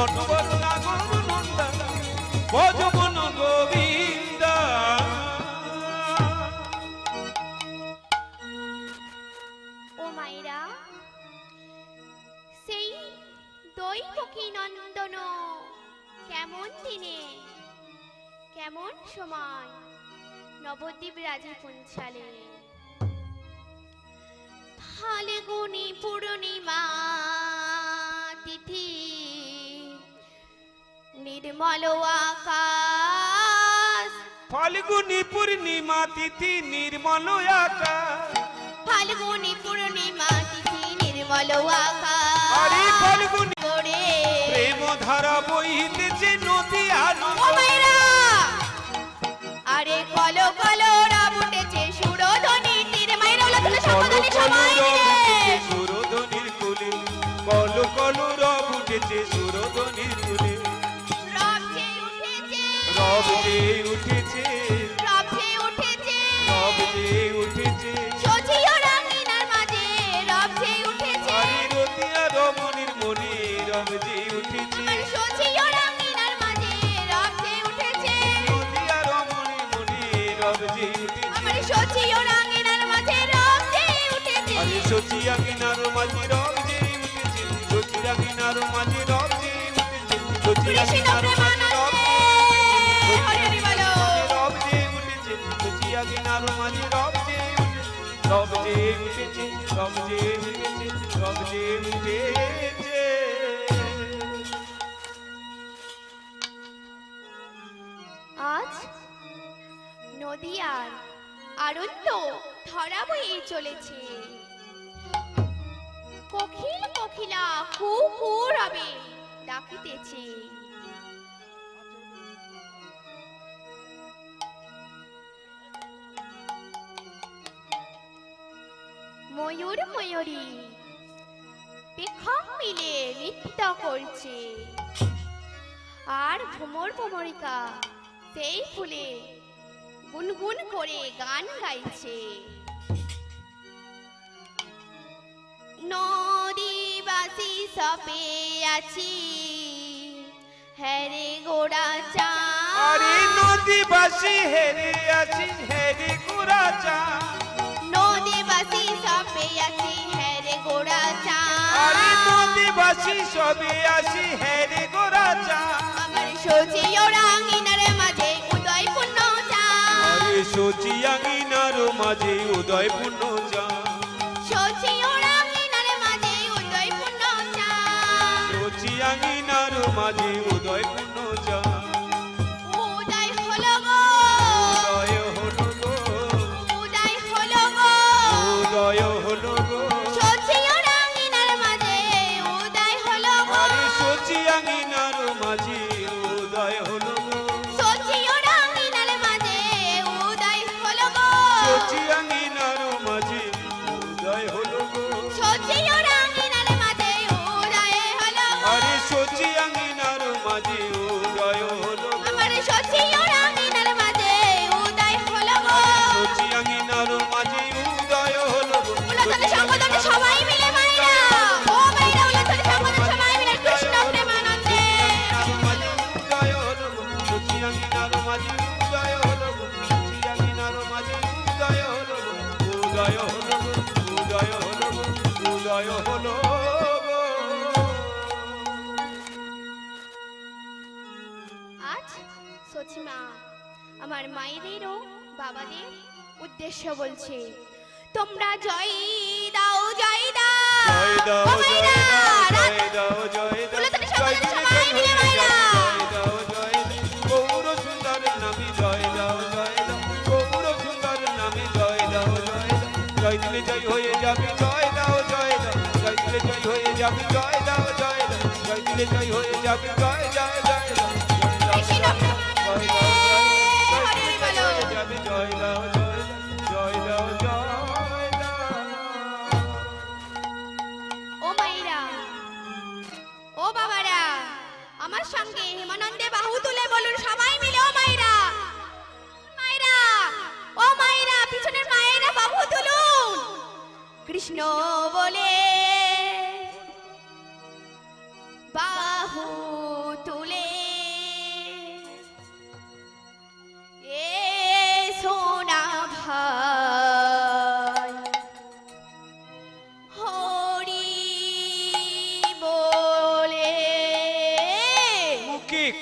নটবর নাগর নন্দা ভজবন গোবিন্দা। ও মায়েরা, সেই দৈবকী নন্দন কেমন দিনে কেমন সময় নবদ্বীপ রাজে পৌঁছালে। ফাল্গুনী পূর্ণিমা তিথি, নির্মল আকাশ। ফাল্গুনী পূর্ণিমা তিথি নির্মল আকাশ। ফাল্গুনী পূর্ণিমা তিথি নির্মল আকাশ। আরে ফাল্গুনী করে প্রেম ধারা বহিতেছে নদী আলো। ও মায়েরা, আরে কলো কলো রাব উঠেছে সুরধ্বনি তীরে। মায়েরা হলো তুমি সাবধানে সময় দিলে। সুরধ্বনির কুলে কলো কলো রব উঠেছে সুরধ্বনির কুলে। রব যে উঠেছে, রব যে উঠেছে, রব যে উঠেছে, রব যে উঠেছে। সজিও রাঙিনার মাঝে রব যে উঠেছে। আরে রতিয়া রমণীর মনে রব যে উঠেছে। আমার সজিও রাঙিনার মাঝে রব যে উঠেছে। রতিয়া রমণীর মনে রব যে উঠেছে। আমার সজিও রাঙিনার মাঝে রব যে উঠেছে। আরে সচিয়া কিনার মাঝে রব যে উঠেছে। সচিয়া কিনার মাঝে রব যে উঠেছে। সচিয়া কৃষ্ণ কিনার মাঝে রব প্রেমানন্দে হরি হরি বলো। রব যে উঠেছে। সচিয়া কিনার মাঝে রব যে উঠেছে। রব যে উঠেছে, রব যে উঠেছে, রব যে উঠেছে। আজ নদিয়ার আরণ্য ধরা বয়ে চলেছে। কোকিল কোকিলা কু কু রবে ডাকিতেছে। ময়ূর ময়ূরী পেখম মিলে নৃত্য করছে। আর ভ্রমর ভ্রমরিকা সেই ফুলে গুনগুন করে গান গাইছে। নদীবাসী সপে আছি হ্যারে গোড়া চা। আরে নদীবাসী হেরে আছি হেরে গোড়া চা। নদীবাসী সপে আছি হ্যারে গোড়া চা। আরে নদীবাসী সবে আসি হেরে গোড়া চা। আমার সজিও রাঙিনার মাঝে উদয় পূর্ণ চা। আরে সচিয়াঙ্গিনার মাঝে উদয় পূর্ণ চা। সজিও রাঙিনার মাঝে উদয় পূর্ণ চা। সচিয়াঙ্গিনার মাঝে উদয় পূর্ণ চা। উদয় হলো গো, উদয় হলো গো, উদয় হলো গো। উদয় হলো গো। সজিও রাঙিনার মাঝে উদয় হলো গো। আরে সচিয়াঙ্গিনার মাঝে উদয় হলো গো। সজিও রাঙিনার মাঝে উদয় হলো গো। সচিয়াঙ্গিনার মাঝে উদয় হলো গো। সজিও রাঙিনার মাঝে উদয় হলো গো। আরে সচিয়াঙ্গিনার মাঝে উদয় হলো গো। আমার সজিও রাঙিনার মাঝে উদয় হলো গো। সচিয়াঙ্গিনার মাঝে উদয় হলো গো। উলতনে সংগতনে সবাই মিলে মায়েরা, ও মায়েরা উলতনে সংগতনে সবাই মিলে কৃষ্ণ প্রেমানন্দে। উদয় হলো গো। সচিয়াঙ্গিনার মাঝে উদয় হলো গো। সচিয়াঙ্গিনার মাঝে উদয় হলো গো। উদয় হলো গো, উদয় হলো গো, উদয় হলো গো। আজ সচিমা আমার মায়েদেরও বাবাদের উদ্দেশ্য বলছে, তোমরা জয় দাও জয় দাও। জয় দাও, ও মায়েরা, জয় দাও, জয় দাও, উলতনে জয় সংগতনে দিলে সবাই জয় মিলে হয়ে মায়েরা। যাবে। জয় দাও, জয় দাও, গৌর সুন্দর নামে জয় দাও, জয় দাও, গৌর সুন্দর নামে জয় দাও, জয় দাও, জয় দিলে জয় হয়ে যাবে। জয় দাও, জয় দাও, জয় দিলে জয় হয়ে যাবে। জয় দাও, জয় দাও, জয় দিলে জয় হয়ে যাবে। জয় দাও, জয় দাও, কৃষ্ণ প্রেমানন্দে হরি হরি বলো। যাবে। জয় দাও, জয় দাও, জয় দাও, জয় দাও। ও মায়েরা, ও বাবারা, আমার সঙ্গে হেমানন্দে বাহু তুলে বলুন সবাই মিলে, ও মায়েরা, মায়েরা, ও মায়েরা, পিছনের মায়েরা বাহু তুলুন। কৃষ্ণ বলে বাহু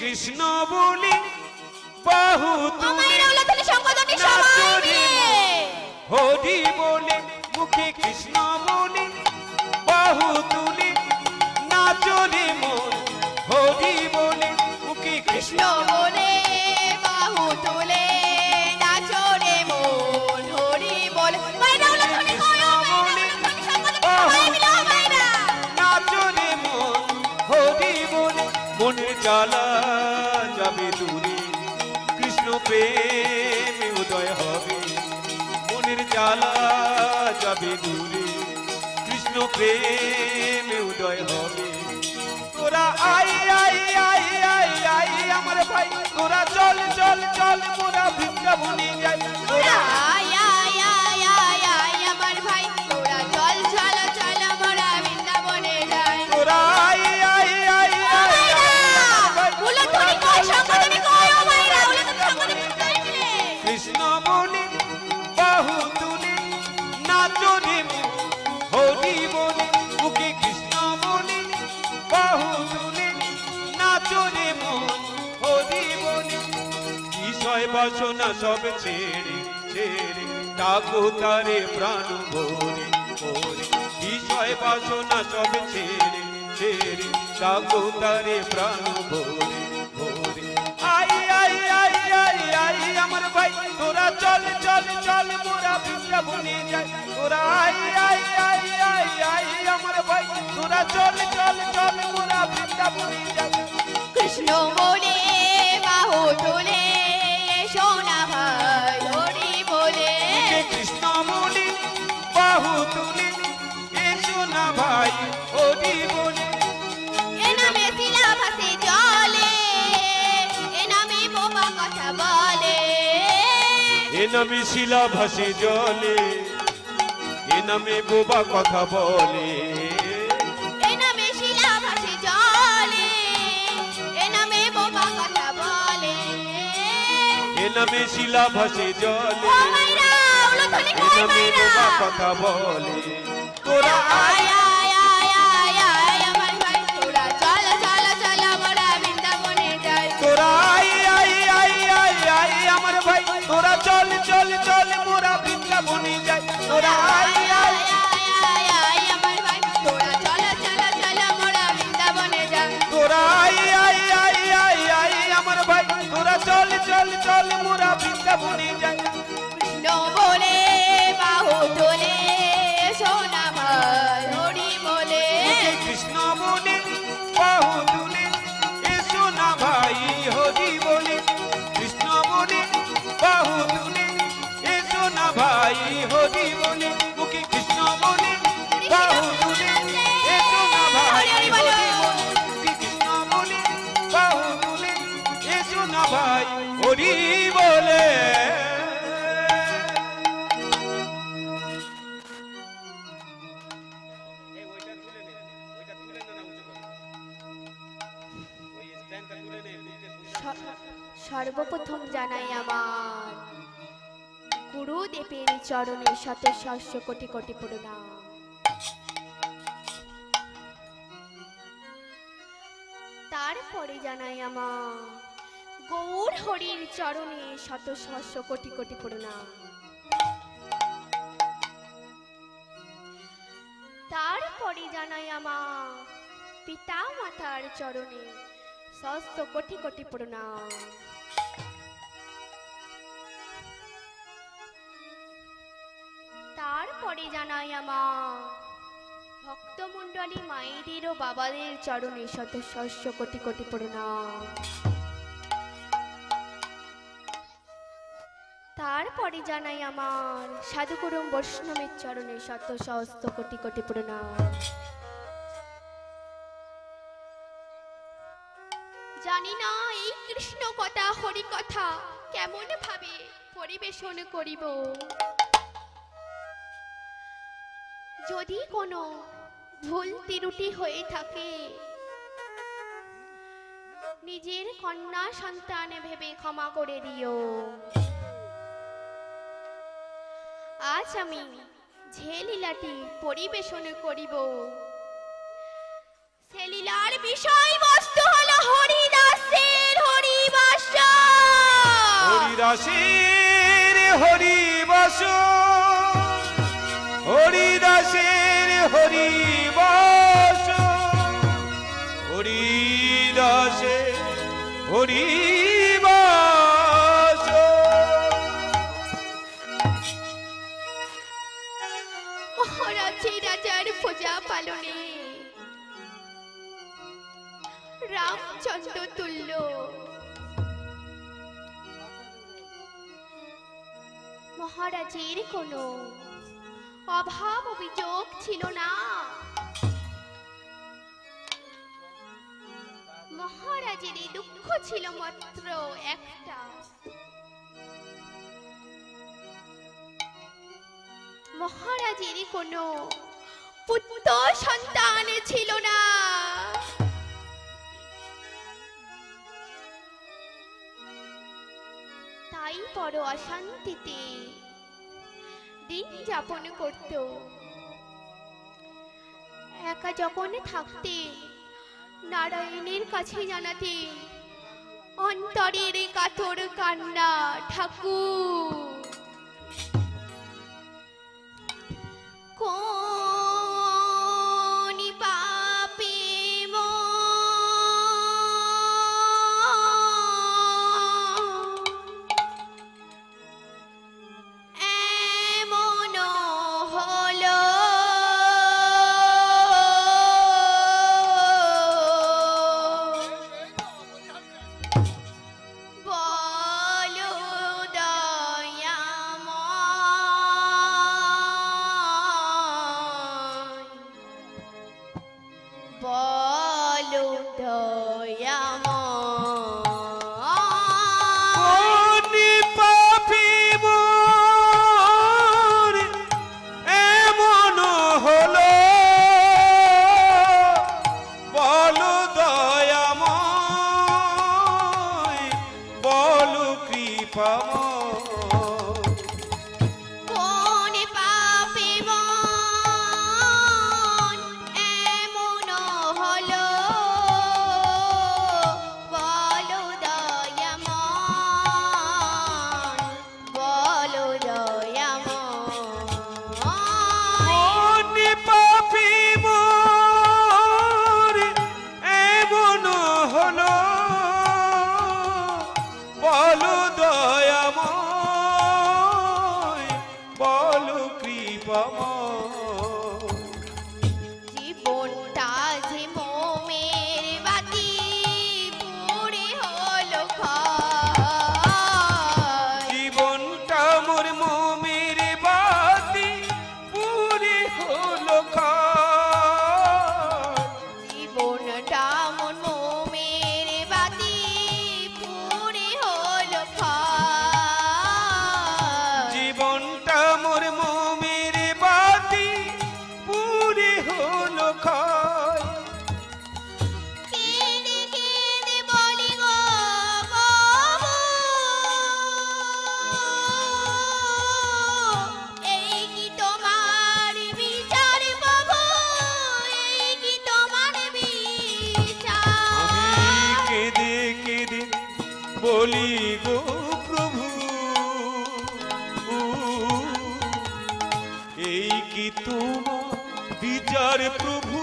কৃষ্ণ বলি বাহু ও তুলে মায়েরা উলুধ্বনি শঙ্খধ্বনি সবাই মিলে হরি বলে মুখে কৃষ্ণ বলি বাহু তুলে নাচরে মন হরি বলে মুখে কৃষ্ণ কৃষ্ণ বলে বাহু তুলে নাচো রে মন হরি বলে মায়েরা উলুধ্বনি করো মায়েরা উলুধ্বনি শঙ্খধ্বনি সবাই মিলে ও মায়েরা নাচরে মন হরি বলে মনের জ্বালা যাবে দূরে কৃষ্ণ প্রেমে উদয় হবে মনের জ্বালা যাবে দূরে কৃষ্ণ প্রেমে উদয় হবে তোরা I I I I I আমার ভাই তোরা চল চল চল মোরা বৃন্দাবনে যাই তোরা আয় আয় আয় আয় আয় আমার ভাই তোরা চল চল চল মোরা বৃন্দাবনে যাই তোরা আই আই আই আই উলুধ্বনি কই শঙ্খধ্বনি কই ও মায়েরা উলুধ্বনি শঙ্খধ্বনি সবাই মিলে কৃষ্ণ বলে বাহু তুলে নাচরে মন হরি বলে মুখে কৃষ্ণ বলে বাহু তুলে নাচরে মন হরি বলে বিষয় বাসনা সব ছেড়ে ছেড়ে ডাকো তারে প্রাণ ভরে ভরে বিষয় বাসনা সব ছেড়ে ছেড়ে ডাকো তারে প্রাণ ভরে ভরে I I I I I আমার ভাই তোরা চল চল চল মোরা বৃন্দাবনে যাই তোরা I I I I I আমার ভাই তোরা চল চল চল মোরা বৃন্দাবনে যাই কৃষ্ণ বলে বাহু তুলে সোনা ভাই হরি বলে মুখে কৃষ্ণ বলে বাহু তুলে এসো না ভাই হরি বলে এ নামে শিলা ভাসে জলে এ নামে বোবা কথা বলে এ নামে শিলা ভাসে জলে এ নামে বোবা কথা বলে এ নামে শিলা ভাসে জলে এ নামে বোবা কথা বলে এ নামে শিলা ভাসে জলে ও মাইরা উলুধ্বনি এ কই নামে মাইরা বোবা কথা বলে তোরা আয় আয় আয় আয় আয় আয় আমার ভাই তোরা চল চল চল মোরা বৃন্দাবনে যাই তোরা I I I I I আমার ভাই তোরা চল চল চল মোরা বৃন্দাবনে যাই তোরা আই আই আয় আয় আমার ভাই তোরা চল চল চল মোরা বৃন্দাবনে যাই তোরা I I I I I আমার ভাই তোরা চল চল চল মোরা বৃন্দাবনে যাই কৃষ্ণ বলে বাহু তোলে সোনা ভাই হরি বলে মুখে কৃষ্ণ বলে বাহু তুলে এসো না ভাই হরি বলে কৃষ্ণ বলে বাহু তুলে এসো না ভাই হরি বলে মুখে কৃষ্ণ বলে বাহু তুলে এসো না ভাই হরি বলে মুখে কৃষ্ণ বলে বাহু তুলে এসো না ভাই হরি বলে সর্বপ্রথম জানাই আমার গুরুদেবের চরণে শত সহস্র কোটি কোটি প্রণাম। তারপরে জানাই আমার গৌর হরির চরণে শত সহস্র কোটি কোটি প্রণাম। তারপরে জানাই আমার পিতা মাতার চরণে সহস্র কোটি কোটি প্রণাম। তারপরে জানাই আমার ভক্তমণ্ডলী মায়েদের ও বাবাদের চরণে শত সহস্র কোটি কোটি প্রণাম। তারপরে জানাই আমার সাধুগুরু বৈষ্ণবের চরণে শত সহস্র কোটি কোটি প্রণাম। জানি না এই কৃষ্ণ কথা হরি কথা কেমন ভাবে পরিবেশন করিব। যদি কোনো ভুল ত্রুটি হয়ে থাকে নিজের কন্যা সন্তান ভেবে ক্ষমা করে দিও। আজ আমি যে লীলাটি পরিবেশন করিব সে লীলার বিষয়বস্তু হলো হরিদাসের হরিদাসের হরিবাস, হরিদাসের হরিবাস, হরিদাসের হরিবাস। মহারাজে রাজার প্রজা পালনে রামচন্দ্র তুল্য মহারাজের কোনো অভাব অভিযোগ ছিল না। মহারাজের দুঃখ ছিল মাত্র একটা, মহারাজের কোনো পুত্র সন্তান ছিল না। তাই বড় অশান্তিতে দিন যাপন করত। একা যখন থাকতে নারায়ণের কাছে জানাতে অন্তরের কাতর কান্না, ঠাকুর কোন পাপে এমন হলো, বলো দয়াময়, বলো দয়াময়। কোন পাপী মোর এমন হলো, বলো দয়াময়, বলো কৃপাময়। কোন পাপে মন এমন হলো, বলো দয়াময়, বলো দয়াময়। কোন পাপী মোর এমন হলো, বলো দয়াময়, বলো কৃপাময়। জীবনটা যে মোমের বাতি পুড়ে হলো ক্ষয়। জীবনটা মোর মোমের বাতি পুরে হলো ক্ষয়। জীবনটা মন মোমের বাতি পুড়ে হলো ক্ষয়। জীবনটা মোর মোমের বাতি পুরে হলো ক্ষয়। কেঁদে কেঁদে বলি গো বাবু, এই কি তোমার বিচার বাবু, এই কি তোমার বিচার। আমি কেঁদে কেঁদে বলি গো প্রভু, এই কি তোমার বিচার প্রভু,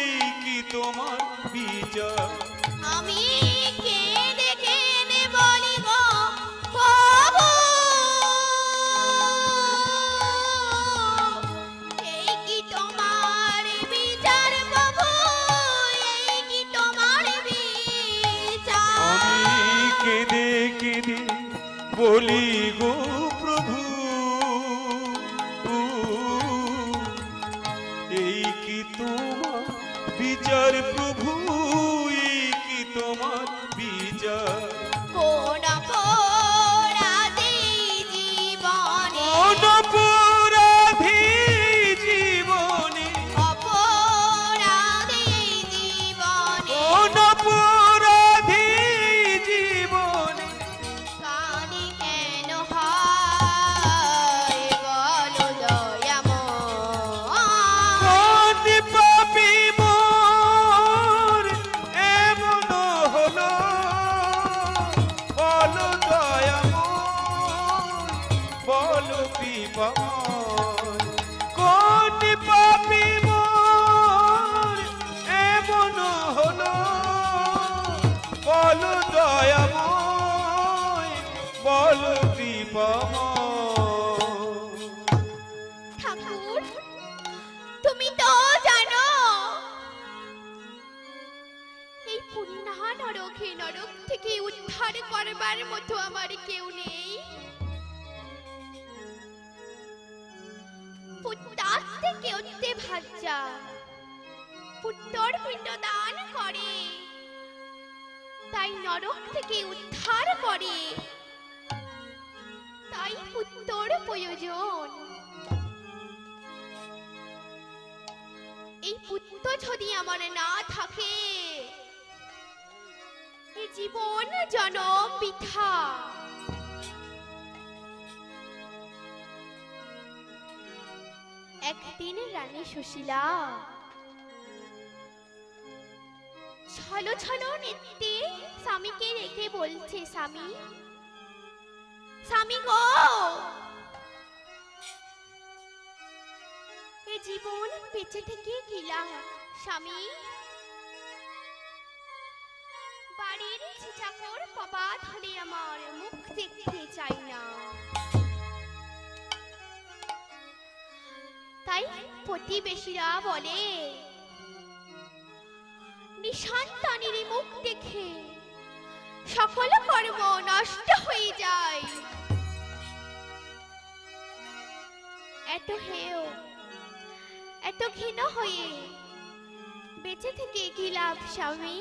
এই কি তোমার বিচার। আমি কেঁদে কেঁদে বলি গো বাবু, এই কি তোমার বিচার বাবু, এই কি তোমার বিচার। আমি কেঁদে কেঁদে বলি গো প্রভু, এই কি তোমার বিচার প্রভু, এই কি তোমার বিচার। কোন অপরাধী জীবনে, কোন অপরাধী জীবনে, অপরাধী জীবনে কোন অপরাধী জীবনে কাঁদি কেন হয়, বলো দয়াময়। কোন পাপী মোর নিরুপম। ঠাকুর, তুমি তো জানো এই পুণ্যা নরকে, নরক থেকে উদ্ধার করবার মতো আমার কেউ নেই। পুত্তার থেকে উঠতে ভাজ্জা পুত্তর পিণ্ড দান করে, তাই নরক থেকে উদ্ধার করে, তাই পুত্তর প্রয়োজন। এই পুত্র যদি আমার না থাকে, এই জীবন জনম বৃথা। একদিন রানী সুশীলা ছলো ছলো নৃত্যে স্বামীকে রেখে বলছে, স্বামী, স্বামী গো, এ জীবন বেঁচে থেকে কি লাভ? স্বামী, বাড়ির চাকর পাবাত হলে আমার মুখ দেখতে চাই না। তাই প্রতিবেশীরা বলে, নিঃসন্তানের মুখ দেখে সকল কর্ম নষ্ট হয়ে যায়। এত হেয়, এত ঘৃণ হয়ে বেঁচে থেকে কি লাভ? স্বামী,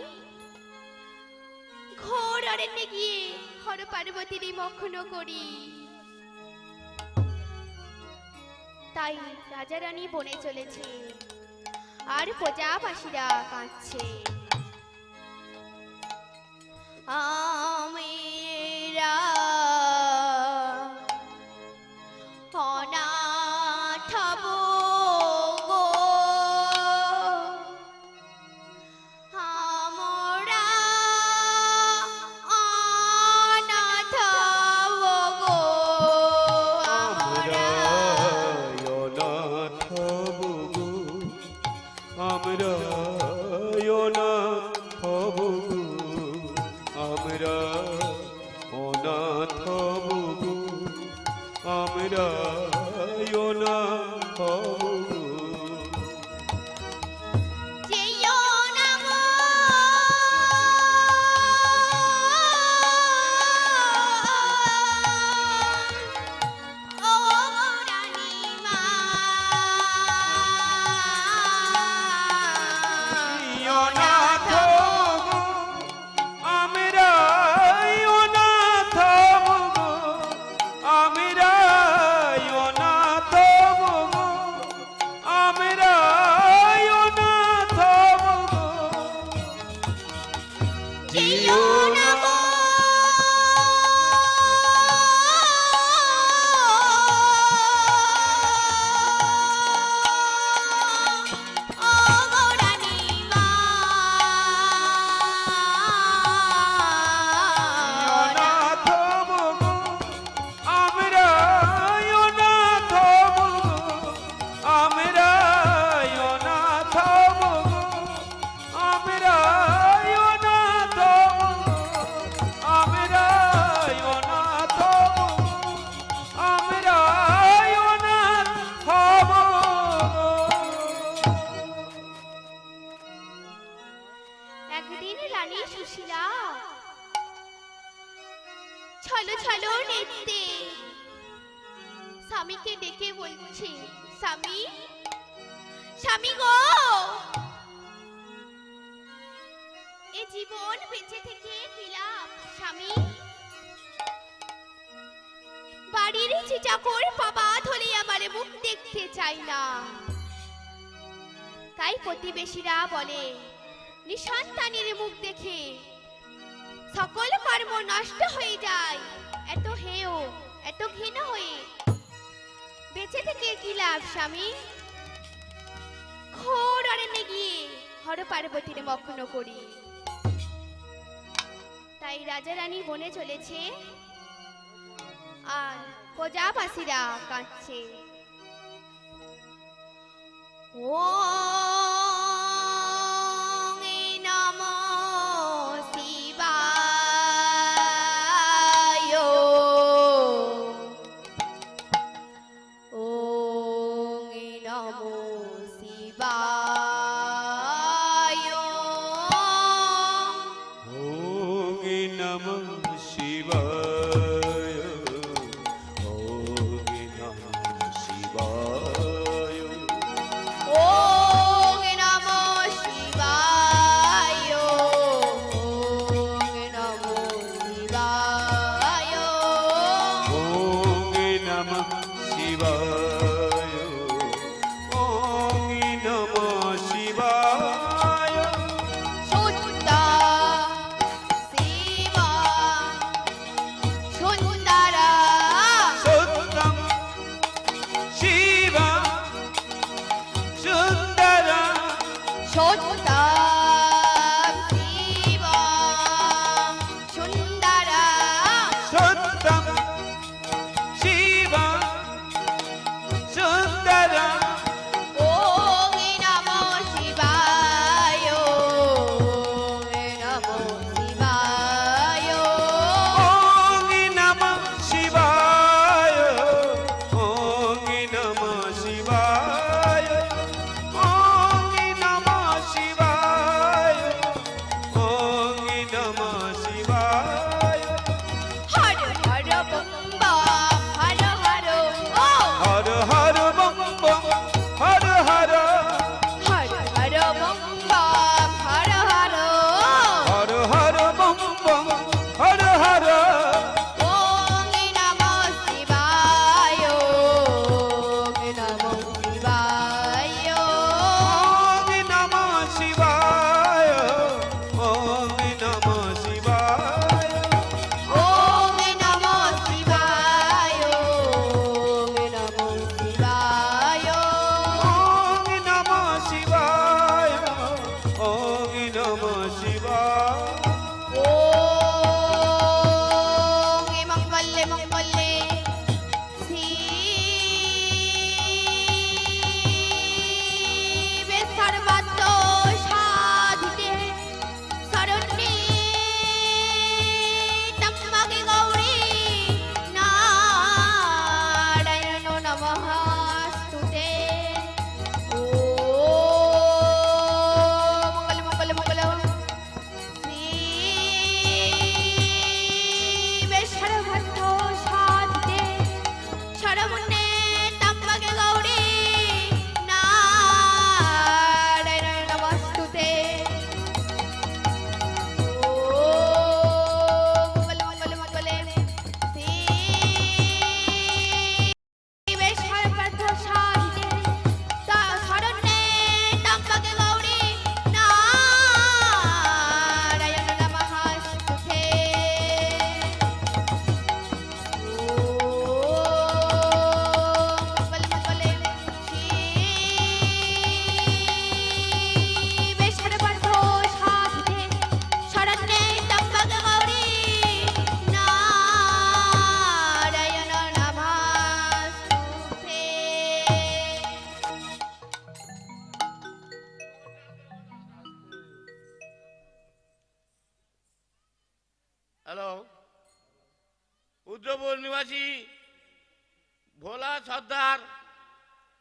ঘোর অরণ্যে গিয়ে হর পার্বতীর মক্ষণ করি। তাই রাজা রানী বনে চলেছে, আর প্রজাবাসীরা কাঁদছে। আমেরা অনাথ গো, আমরা অনাথ গো, আমরা অনাথ বগু, আমরা অনাথ বগু, আমরা অনাথ বগু, আমরা অনাথ বগু। যেও না গো, ও রানীমা, অনাথ বগু, আমরা অনাথ বগু, আমরা অনাথ বগু, আমরা অনাথ বগু। যেও না গো, ও রানীমা, অনাথ বগু, আমরা অনাথ বগু, আমরা অনাথ বগু, আমরা অনাথ বগু, আমরা অনাথ বগু, আমরা অনাথ বগু। একদিন রানী সুশীলা ছলো ছলো নৃত্যে স্বামীকে ডেকে বলছে, স্বামী, স্বামী গো, এ জীবন বেঁচে থেকে কি লাভ? স্বামী, বাড়ির চাকর পাবা ধরে আমার মুখ দেখতে চাই না। তাই প্রতিবেশীরা বলে, নিঃসন্তানের মুখ দেখে সকল কর্ম নষ্ট হয়ে যায়। এত হেয়, এত ঘৃণ হয়ে বেঁচে থেকে কি লাভ? স্বামী, ঘোর অরণ্যে গিয়ে হর পার্বতীর মগ্ন করি। তাই রাজা রানী বনে চলেছে, আর প্রজাবাসীরা কাঁদছে। ওং নমঃ শিবায়। সত্যম শিবম সুন্দরম সত্যম শিবম সুন্দরম ওম নমো শিবায় ওম নমো শিবায় ওম নমঃ শিবায় ওম নমঃ শিবায় ওম নমঃ শিবায় ওম নমঃ শিবায় হর হর বম বম হর হর ও Har Har bomb bomb Har Har Har Har bomb bomb Har Har Har Har bomb bomb Har Har ওম নমো শিবায় ওম নমো শিবায় ওম নমঃ শিবায় ওম নমঃ শিবায় ওম নমো শিবায় ওম নমো শিবায় ওম নমঃ শিবায় ওম নমঃ শিবায় ওম মঙ্গলে মঙ্গলে শিবে সর্বত্র সাধিতে শরণ্যে ত্র্যম্বকে গৌরী নারায়ণ নমস্তুতে ওম মঙ্গল মঙ্গল মঙ্গল শিবে সর্বত্র সাধিতে শরণ্যে ত্র্যম্বকে গৌরী নারায়ণ নমস্তুতে ওম মঙ্গল মঙ্গলে শিবে সর্বত্র সাধিতে শরণ্যে ত্র্যম্বকে গৌরী নারায়ণ নমস্তুতে মঙ্গল মঙ্গলে শিবে সর্বত্র সাধিতে শরণ্যে ত্র্যম্বকে গৌরী নারায়ণ নমস্তুতে হ্যালো, উদ্রপুর নিবাসী ভোলা সর্দার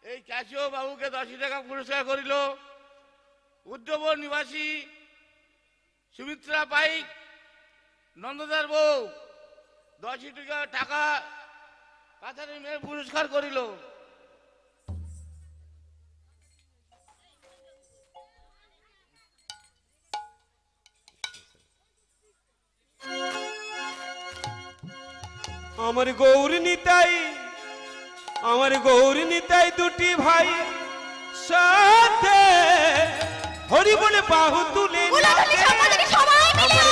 এই ক্যাশিও বাবুকে 10 টাকা পুরস্কার করিল। উদ্রপুর নিবাসী সুমিত্রা পাইক নন্দদার বউ 10 টাকা কাছারি মেয়ে পুরস্কার করিল। আমার গৌর নিতাই দুটি ভাই সাথে হরি বলে বাহু তুলে কুলাধুলি সম্পাদনে সবাই মিলে আমার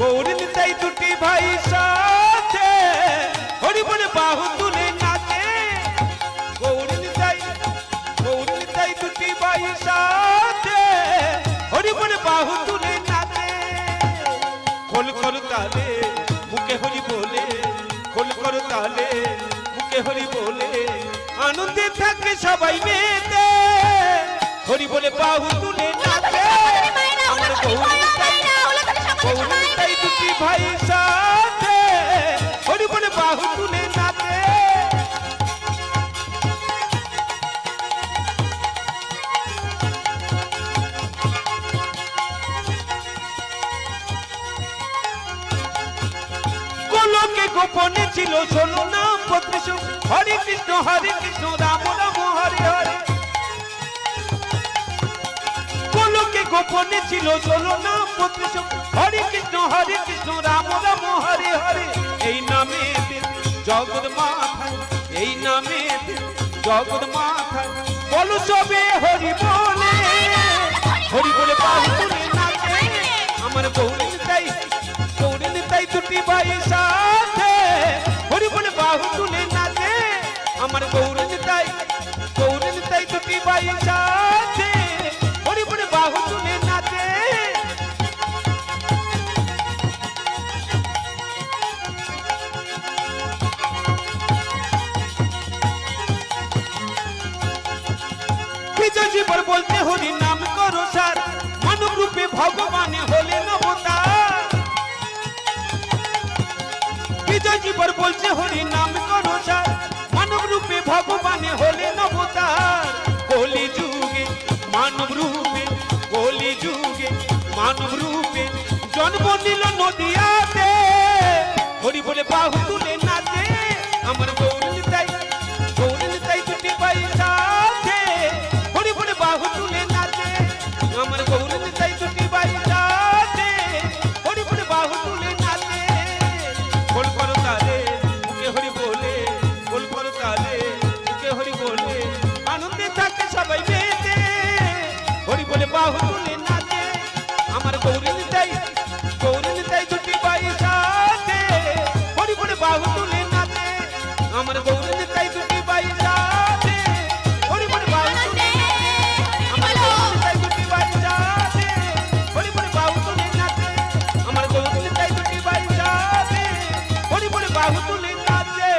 গৌর নিতাই দুটি ভাই সাথে হরি বলে বাহু তুলে নাচে গৌর নিতাই দুটি ভাই সাথে হরি বলে বাহু তুলে নাচে খোল খোল তালে মুখে হরি বলে খোল খোল তালে মুখে হরি বলে আনন্দে থাকে সবাই মেতে হরি বলে বাহু তুলে নাচে আমার গৌর নিতাই দুটি ভাই সাথে হরি বলে বাহু তুলে নাচে গোলকে গোপনে ছিল 16 নাম 32 হরে কৃষ্ণ রাম রাম হরে হরে গোলকে গোপনে ছিল 16 নাম 32 হরে কৃষ্ণ রাম রাম হরে হরে এই নামে জগৎ মাথায় এই নামে জগৎ মাথায় বলো সবে হরি বলে বাহু তুলে নাচে আমার গৌর নিতাই দুটি ভাই সাথে হরি বলে বাহু তুলে নাচে আমার গৌর নিতাই দুটি ভাই সাথে হরি নাম করো সার, মানব রূপে ভগবান হলেন অবতার। বিজয় জীবন বলছে হরি নাম করো সার, মানব রূপে ভগবান হলেন অবতার। কলি যুগে মানব রূপে, কলি যুগে মানব রূপে জন্ম নিল নদিয়াতে। হরি বলে বাহু তুলে নাচে আমার গৌরীতাই, গৌরীতাই দুটি বাইসাতে। হরি বলে বাহু তুলে নাচে আমার গৌরীতাই দুটি বাইসাতে। হরি বলে বাহু তুলে নাচে, বল করো তালে মুখে হরি বলে, বল করো তালে মুখে হরি বলে, আনন্দে থাকে সবাই মেতে। হরি বলে বাহু তুলে নাচে আমার গৌরীতাই, গৌরীতাই দুটি বাইসাতে। হরি বলে বাহু তুলে নাচে আমার গৌরীতাই দুটি বাইসাতে। হরি বলে বাহু তুলে আমার গৌরীতাই দুটি বাইসাতে। হরি বলে বাহু তুলে নাচে আমার গৌরীতাই দুটি বাইসাতে। হরি বলে বাহু তুলে নাচে।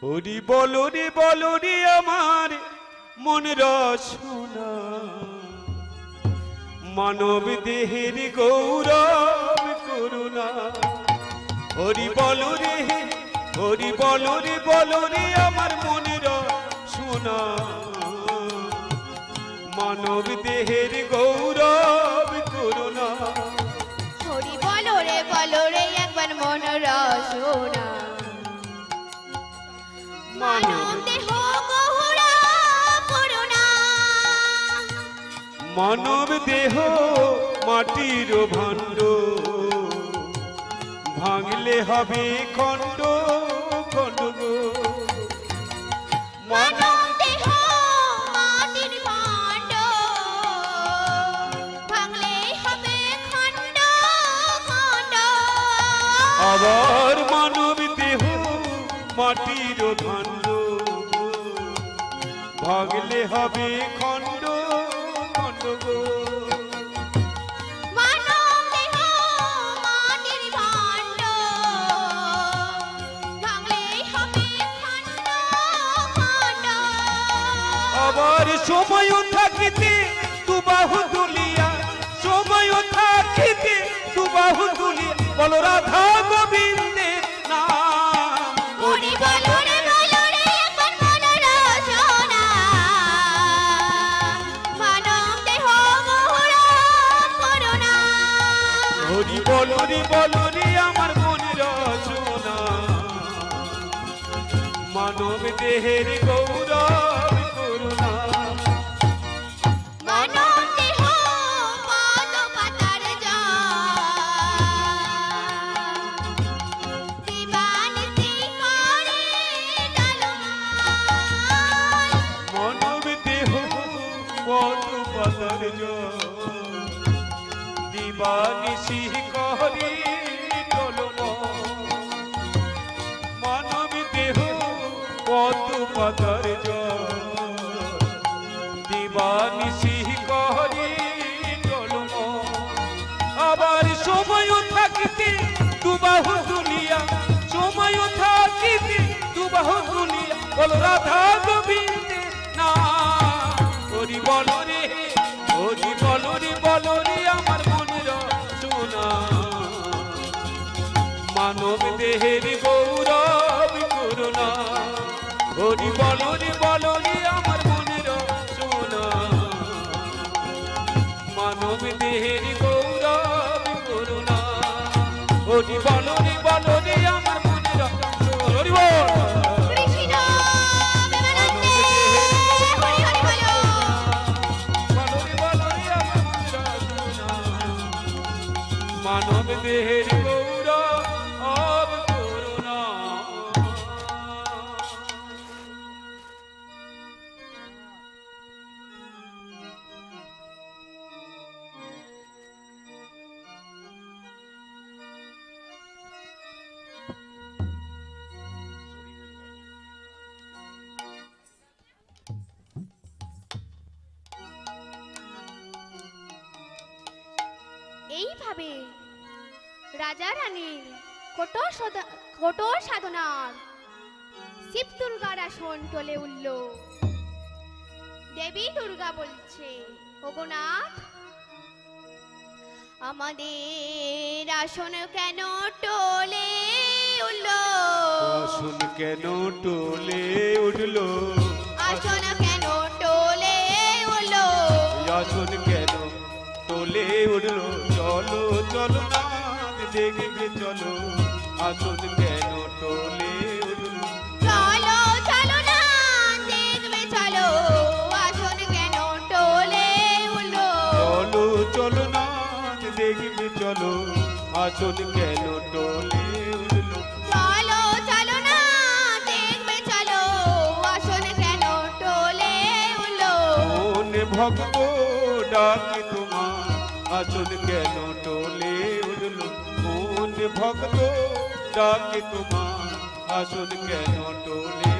হরি বলো রে আমার মন রসনা, মানব দেহের গৌরব করুণা। হরি বলো রে, হরি বলো রে আমার মন রসনা, মানব দেহের গৌরব করুণা। হরি বলো রে একবার মন রসনা, মানব দেহ গৌরা করুণা। মানব দেহ মাটির ভাণ্ড, ভাঙলে হবে খণ্ড খণ্ড গো। মানব দেহ মাটির ভাণ্ড, ভাঙলে হবে খণ্ড খণ্ড। আবার মানব দেহ মাটির ভাণ্ড, ভাঙলে হবে খণ্ড খণ্ড গো। মানব দেহ মাটির ভাণ্ড, ভাঙলে হবে খণ্ড খণ্ড। আবার সময় থাকিতে দুবাহু তুলিয়া, সময় থাকিতে দুবাহু তুলিয়া বল রাধা গোবিন্দের নাম। হরি বলো রে একবার মন রসনা, মানব দেহ গৌরা করুণা। হরি বলো রে আমার মন রসনা, মানব দেহের গৌরব করুণা। মানব দেহ পাদ পাতার দিবানিশি করে ডালমাল। মানব দেহ পদ পাতার দিবানিশি করি টলমল। মানব দেহ পদ পাতার দিবানিশি করি টলমল। আবার সময় থাকিতে দুবাহু তুলিয়া, সময় থাকিতে দুবাহু তুলিয়া বল রাধা গোবিন্দের নাম। হরি বলো রে, হরি বলো রে আমার মনের সোনা, মানব দেহের গৌরব করুণা। হরি বলো রে আমার মনের সোনা, মানব দেহের গৌরব করুণা। হরি বলো রে আমার মনের সোনা। হরি বল। কৃষ্ণ প্রেমানন্দে হরি হরি বলো। বলো রে আমার মনের সোনা, মানব দেহের গৌরব করুণা। এইভাবে রাজা রানীর কঠোর সাধনার শিব দুর্গার আসন টলে উঠল। দেবী দুর্গা বলছে, ওগো নাথ, আমাদের আসন কেন টলে উঠল? আসন কেন টলে উঠলো? আসন কেন টলে উঠল? আসন কেন টলে উঠলো? চলো চলো না দেখবে চলো, আসন কেন টলে উঠলো? চলো চলো না দেখবে চলো, আসন কেন টলে উঠল? চলো চলো না দেখবে চলো, আসন কেন টলে উঠলো? চলো চলো না দেখবে চলো, আসন কেন টলে উঠল? মনে ভক্ত ডাকে তোমার, আসন কেন টলে উঠলো? মনে ভক্ত ডাকে তোমার, আসন কেন টলে?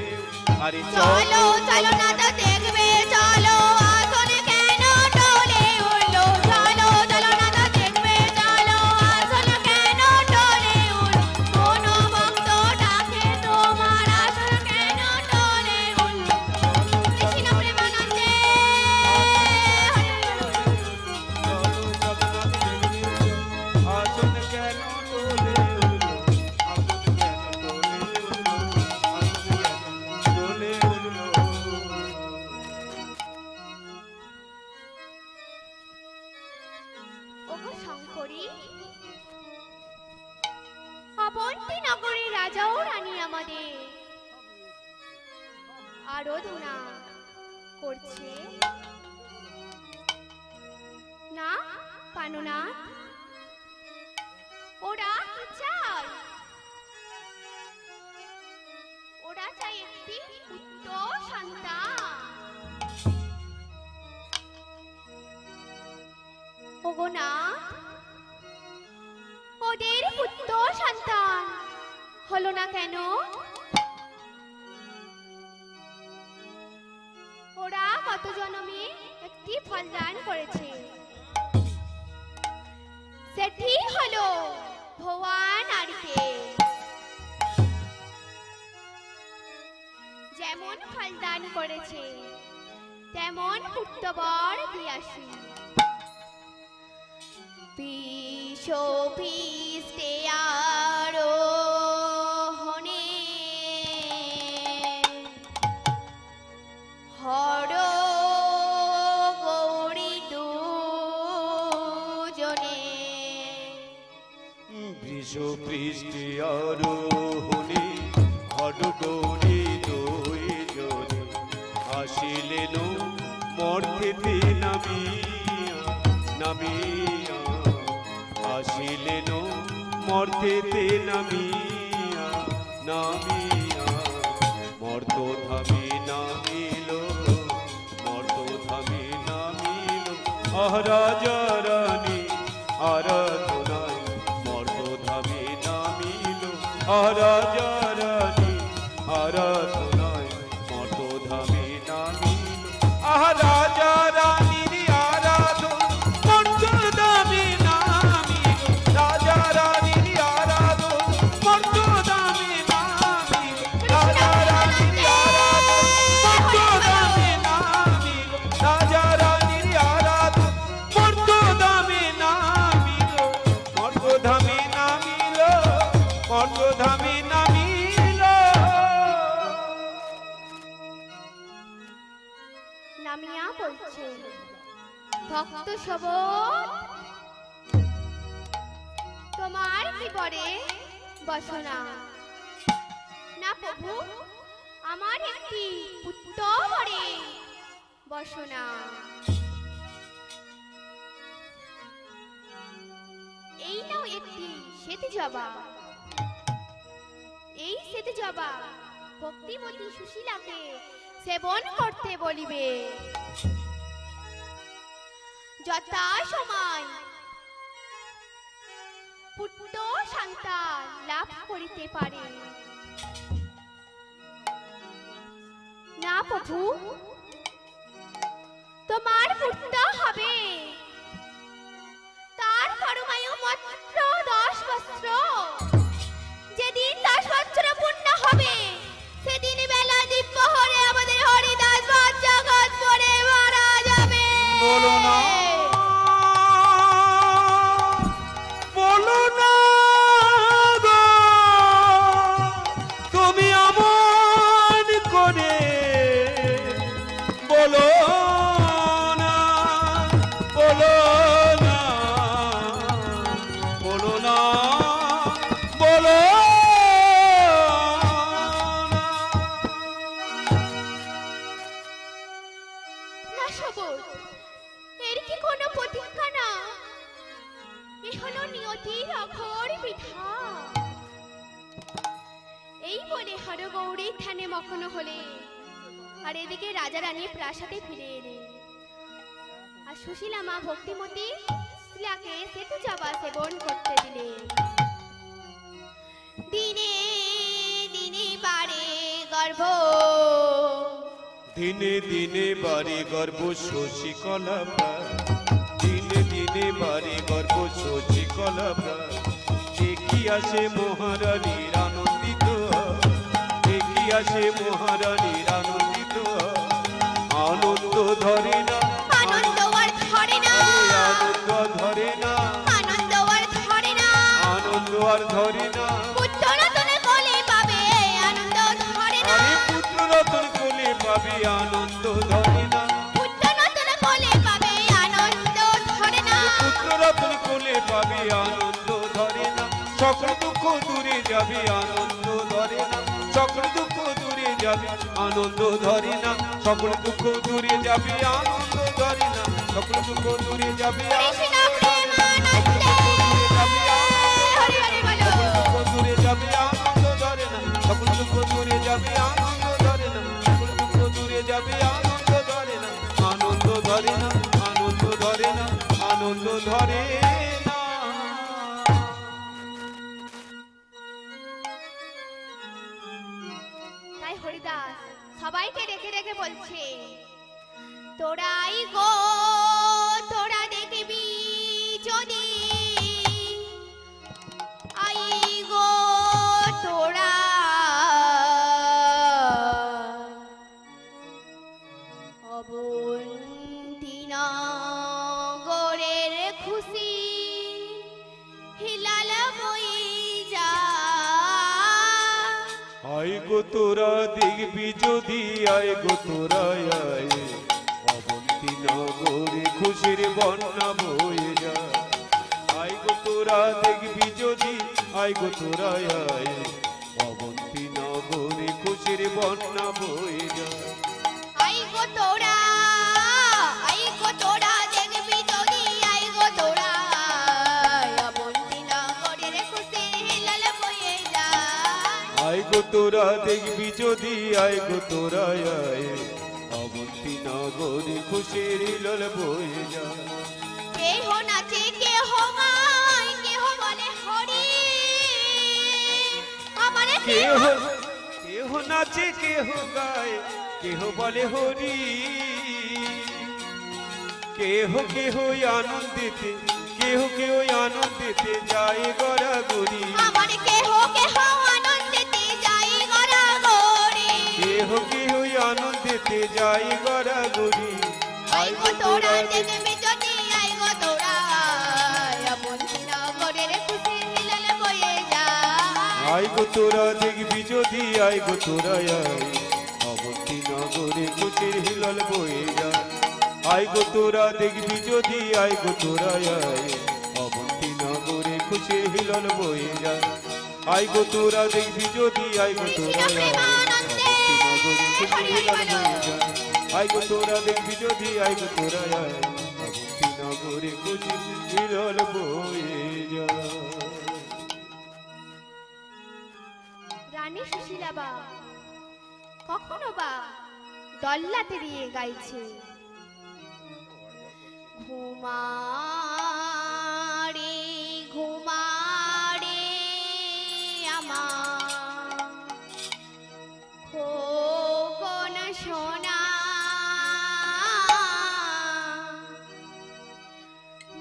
আরে চলো চলো না তো দেখবে চলো, আসন কেন টলে উঠল? চলো চলো না তো দেখবে চলো, আসন কেন টলে উঠল? কোন ভক্ত ডাকে তোমার, আসন কেন টলে উঠল? কৃষ্ণ প্রেমানন্দে হরে আসন কেন টলে উঠলো? আসন কেন টলে উঠলো? আসন কেন টলে উঠলো? ওগো শঙ্করী, অবন্তী নগরের রাজা ও রানী আমাদের আরাধনা করছে না পানুনাথ। ওরা কি চায়? ওরা চায় একটি পুত্র সন্তান। ওগো না, ওদের পুত্র সন্তান হলো না কেন? ওরা কত জন্মে একটি ফল দান করেছে, সেটি হলো ভগবান নারীকে। যেমন ফল দান করেছে তেমন পুত্রবর দিয়াছি। বিষোভিষ্টে আরোহণে হর গৌরী দুজনে। বৃষ পৃষ্ঠে আরোহণে হর গৌরী দুইজনে আসিলেন মর্তেতে নামিয়া নামিয়া, আসিলেন মর্তেতে নামিয়া নামিয়া, মর্তধামে নামিল মর্তধামে নামিল। রাজা রানী আরাধনায় মর্তধামে নামিল, রাজা রানী আরাধনায় মর্তধামে নামিল। রাজা রানীর আরাধন মর্তধামে নামিল, রাজা রানীর আরাধন মর্তধামে নামিল, রাজা রানীর আরাধন মর্তধামে নামিল, রাজা রানীর আরাধন মর্তধামে নামিল, মর্তধামে নামিল, মর্তধামে নামিল। নামিয়া বলছে, ভক্ত সবর তোমার কি পরে বসনা না প্রভু, আমার একটি পুত্র পরে বসনা। এই নাও একটি শ্বেত জবা, এই শ্বেত জবা ভক্তিমতী সুশীলাকে সেবন করতে বলিবে। যথা সময় পুত্র সন্তান লাভ করিতে পারে না প্রভু, তোমার পুত্র হবে তার ফরমাই বলো না বলো না গো, তুমি আমন করে বলো না বলো না বলো না বলো না সবর, এর কি কোনো প্রতিজ্ঞা না? এ হলো নিয়তির অঘোর বিধান। এই বলে হরগৌরী ধ্যানে মগ্ন হলে, আর এদিকে রাজা রানী প্রাসাদে ফিরে এলেন। আর সুশীলা মা ভক্তিমতী শিলাকে সেতু চাপা সেবন করতে দিলেন। দিনে দিনে বাড়ে গর্ভ, দিনে দিনে বাড়ি গর্ব শশী কলাপা, দিনে দিনে বাড়ি গর্ব শশী কলাপা, দেখি আসে মহারানীর আনন্দিত, দেখি আসে মহারানীর আনন্দিত, আনন্দ ধরে না আনন্দ আর ধরে না, আনন্দ ধরে না, আনন্দ আর ধরে না, আনন্দ আর ধরে না, পুত্র রতন কোলে পাবে আনন্দ ধরে না, আরে পুত্র রতন কোলে পাবি আনন্দ ধরে না, পুত্র রতন কোলে পাবে আনন্দ ধরে না, পুত্র রতন কোলে পাবি আনন্দ ধরে না, সকল দুঃখ দূরে যাবে আনন্দ ধরে না, সকল দুঃখ দূরে যাবে আনন্দ ধরে না, সকল দুঃখ দূরে যাবে আনন্দ ধরে না, সকল দুঃখ দূরে যাবে কৃষ্ণ আনন্দ প্রেমানন্দে, ধরে না, সকল দুঃখ দূরে যাবে আনন্দ ধরে না, সকল দুঃখ দূরে যাবে আনন্দ ধরে না, সকল দুঃখ দূরে যাবে আনন্দ ধরে না, আনন্দ ধরে না, আনন্দ ধরে না। তাই হরিদাস সবাইকে ডেকে ডেকে বলছে, তোরাই গো তোরা দেখবি যদি, আই গো তোরা অবন্তী নগরের খুশি হিলাল বই যা, আয় গো তোরা দেখবি যদি, আয় গো তোরা আয়, অবন্তী নগরে খুশির বন্যা বয়ে যায়, আয় গো তোরা দেখবি যদি, আয় গো তোরা আয়, অবন্তী নগরে খুশির বন্যা বয়ে যায়, আই গো তোরা, আই গো তোরা দেখবি যদি, আই গো তোরা অবন্তী নগরের খুশি হিলাল বয়ে যায়, আয় গো তোরা দেখবি যদি, আয় গো তোরা আয়, অবন্তী নগরে খুশির হিলোল বয়ে যায়, কেহ নাচে কেহ গায়, কেহ বলে হরি, আমার কেহ কেহ নাচে কেহ গায়, কেহ বলে হরি, কেহ কেহ আনন্দিতে, কেহ কেহ আনন্দিতে যায় গড়াগড়ি, আমার কেহ কেহ আনন্দেতে যাই গড়া গড়ি, কেহ কেহ আনন্দিতে যায় গড়াগড়ি, আই গো তোরা দেখবি যদি, আই গো তোরা অবন্তী নগরের খুশি হিলাল বয়ে যায়, আয় গো তোরা দেখবি যদি, আয় গো তোরা আয়, অবন্তী নগরে খুশির হিলল বয়ে যায়, আয় গো তোরা দেখবি যদি, আয় গো তোরা আয়, অবন্তী নগরে খুশির হিলল বয়ে যায়, আয় গো তোরা দেখবি যদি, আয় গো তোরা আয়, অবন্তী নগরে খুশির হিলল বয়ে যায়, আয় গো তোরা দেখবি যদি, আয় গো তোরা আয়, অবন্তী নগরে খুশির হিলল বয়ে যায়। রানী সুশীলা বা কখনো বা দল্লাতে দিয়ে গাইছে, ঘুমারে ঘুমারে আমার খোকন সোনা,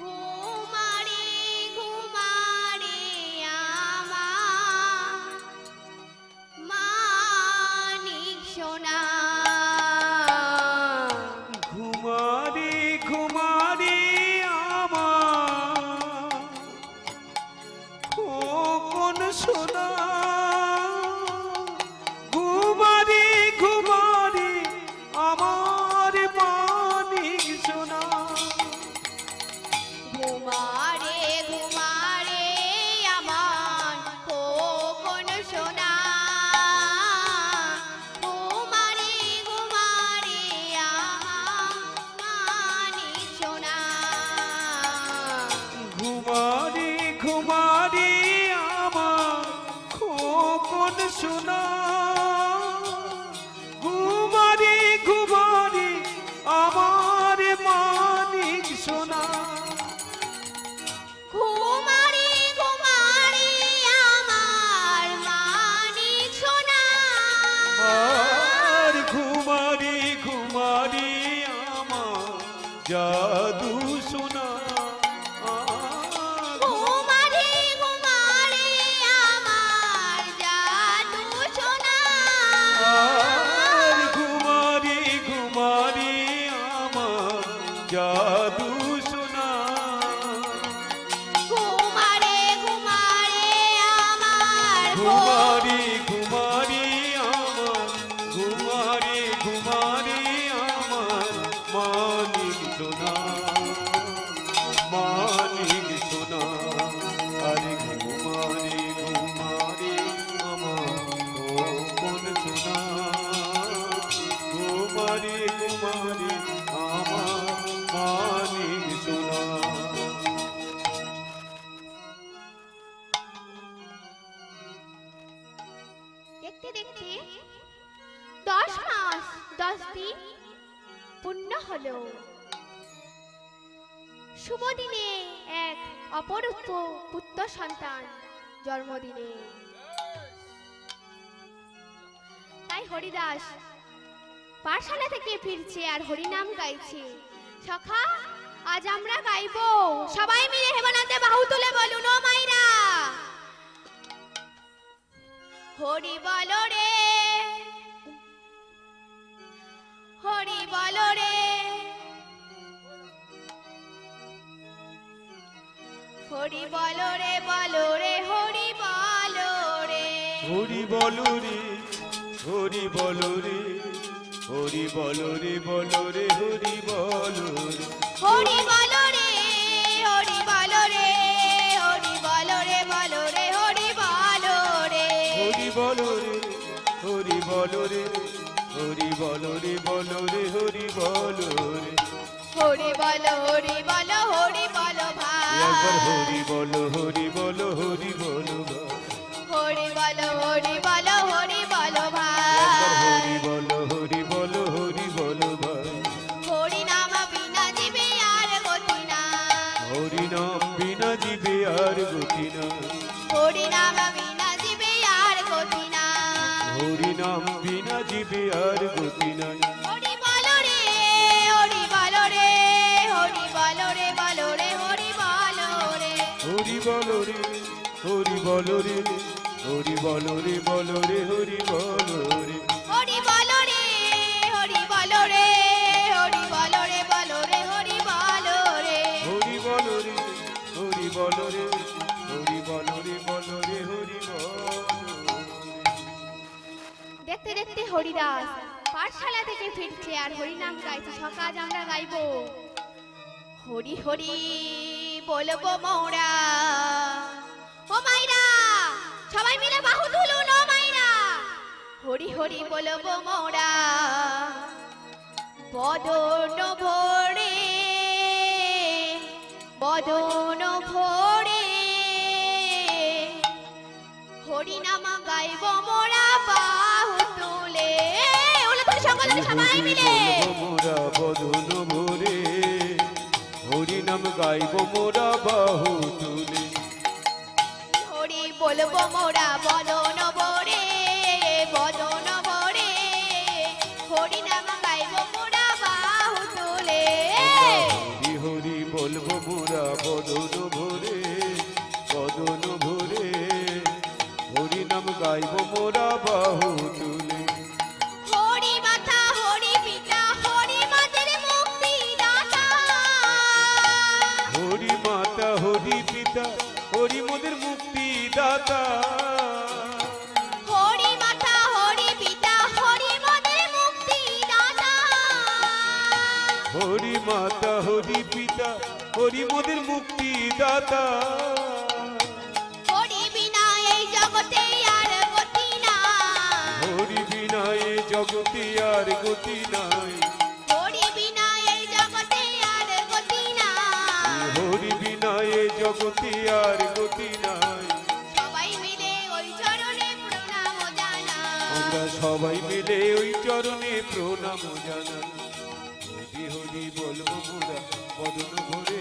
ঘুমারে ঘুমারে আমার মানিক সোনা, সোনা ঘুমারি ঘুমারি আমার মানিক সোনা ঘুমারি ঘুমারি আমার মানিক সোনা আর ঘুমারি ঘুমারি আমার জাদু সোনা ঘুমারি ঘুমারি আমার জাদু সোনা আর ঘুমারি ঘুমারি আমার জাদু সোনা ঘুমারে ঘুমারে আমার ঘুমারি ঘুমারি আমার ঘুমারি ঘুমারি আমার মানিক সোনা মানিক সোনা আরে ঘুমারি ঘুমারি আমার কোন সোনা ঘুমারি ঘুমারি আমার মানিক সোনা দেখতে দেখতে 10 মাস 10 দিন পূর্ণ হলো। শুভ দিনে এক অপরূপ পুত্র সন্তান জন্মদিনে। তাই হরিদাস পাঠশালা থেকে ফিরছে আর হরিনাম গাইছে। সখা আজ আমরা গাইবো, সবাই মিলে হেমানন্দে বাহু তুলে বলুন ও মাইরা। হরি বলো রে হরি বলো রে হরি বলো রে বলো রে হরি বলো রে হরি বলো রে হরি বলো রে হরি বলো রে বলো রে হরি বলো রে হরি বলো রে হরি বলো রে হরি বলো রে বলো রে হরি বলো রে হরি বলো রে হরি বলো রে হরি বলো রে বলো রে হরি বলো রে হরি বলো হরি বলো হরি বলো একবার ভাই হরি বলো হরি বলো হরি বলো ভাই। হরি বলো হরি বলো হরি বলো একবার ভাই হরি বলো হরি বলো হরি বলো ভাই হরি নাম বিনা জীবে আর গতি না হরি নাম বিনা জীবে আর গতি না হরি নাম বিনা জীবে আর গতি না হরি নাম বিনা জীবে আর গতি নাই হরি বলো রে হরি বলো রে হরি বলো রে বলো রে হরি বলো রে হরি বলো রে হরি বলো রে হরি বলো রে বলো রে হরি বলো রে হরি বলো রে হরি বলো রে হরি বলো রে বলো রে হরি বলো রে হরি বলো রে হরি বলো রে হরি বলো রে বলো রে হরি বলো দেখতে দেখতে হরিদাস পাঠশালা থেকে ফিরছে আর হরিনাম গাইছে। সকাজ আমরা গাইবো হরি হরি বলবো মোরা। ও মাইরা সবাই মিলে বাহু তুলুন ও মাইরা। হরি হরি বলবো মোরা বদন ভরে বদন ভরে হরি নাম গাইব মোরা বাহু তুলে। ওলে করে সঙ্গে সবাই মিলে মোরা বদন ভরে হরি নাম গাইব মোরা বাহু তুলে হরি বলবো মোরা বদন ভরে বদন ভরে হরি নাম গাইব মোরা বাহু তুলে। হরি হরি বলবো মোরা বদন ভরে বদন ভরে হরি নাম গাইব মোরা বাহু তুলে হরি মাতা হরি পিতা হরি মাতের মুক্তি দাতা হরি মাতা হরি পিতা হরি মোদের মুক্তি দাতা হরি মাতা হরি পিতা হরি মাতের মুক্তি দাতা হরি মাতা হরি পিতা হরি মোদের মুক্তি দাতা হরি বিনা এই জগতে আর গতি না হরি বিনা এ জগতে আর গতি নাই হরি বিনা এই জগতে আর গতি না হরি বিনা এ জগতে আর গতি নাই সবাই মিলে ওই চরণে প্রণাম আমরা সবাই মিলে ওই চরণে প্রণাম জানাই হরি হরি বলবো মোরা বদন ভরে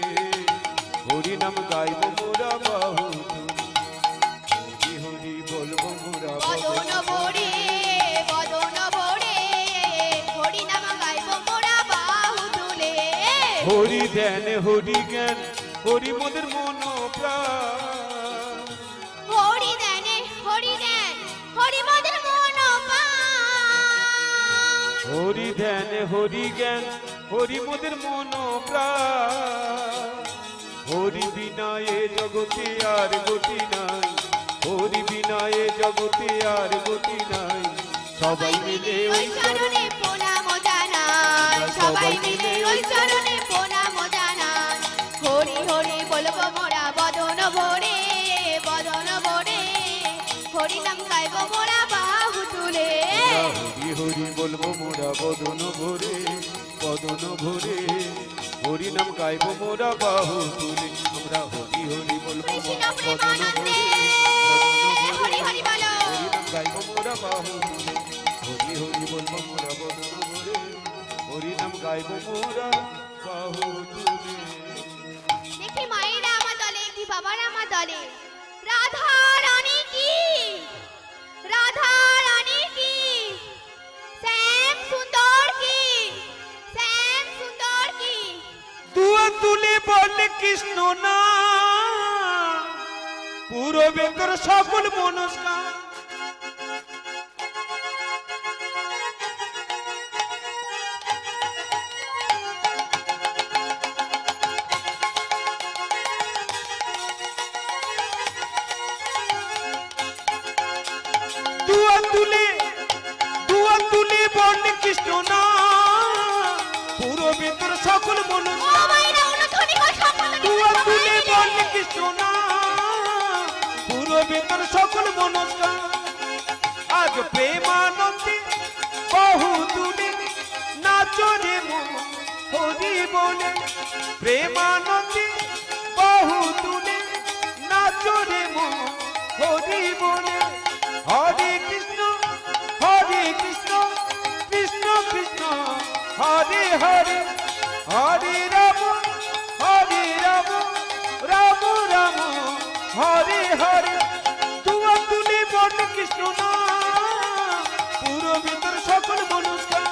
হরি নাম গাইব মোরা বাহু তুলে হরি হরি বলবো মোরা বদন ভরে বদন ভরে হরি নাম গাইব মোরা বাহু তুলে হরি ধ্যান হরি জ্ঞান হরি মোদের মন প্রাণ হরি দেনে হরি দেন হরি মদের মন প্রাণ হরি ধ্যান হরি জ্ঞান হরি মোদের মন প্রাণ হরি বিনা এ জগতে আর গতি নাই হরি বিনা এ জগতে আর গতি নাই সবাই মিলে ওই চরণে প্রণাম জানাই সবাই মিলে ওই চরণে প্রণাম জানাই হরি হরি বলবো মোরা বদন ভরে হরি নাম গাইব মোরা বাহু তুলে হরি হরি বলবো মোরা বদন ভরে হরি নাম গাইব মোরা বাহু তুলে আমরা হরি হরি বলবো কৃষ্ণ বদন প্রেমানন্দে ভরে হরি হরি বলো হরি নাম গাইব মোরা বাহু তুলে হরি হরি বলবো মোরা বদন ভরে হরি নাম গাইব মোরা বাহু তুলে দেখি মায়েরা আমার দলে কি বাবারা আমার দলে রাধা রানী কি রাধা রানী কি শ্যাম সুন্দর কি শ্যাম সুন্দর কি দুয়া তুলে বলে কৃষ্ণ না পুরো বেতর সকল মনস্কার দুয়া তুলে বলে কৃষ্ণ না পুরো বেতর সকল ও মনস্কার মায়েরা অনুধ্বনি কর সকলে দুয়া তুলে বলে কৃষ্ণ না পুরো বেতর সকল মনস্কার আজ প্রেমানন্দে বহু দূরে নাচরে মন হরি বলে প্রেমানন্দে বহু দূরে নাচরে মন হরি বলে হরে কৃষ্ণ কৃষ্ণ কৃষ্ণ হরে হরে হরে রাম রাম রাম হরে হরে দুয়া তুলে বল কৃষ্ণ না পুরো ভিতর সকল মনস্কার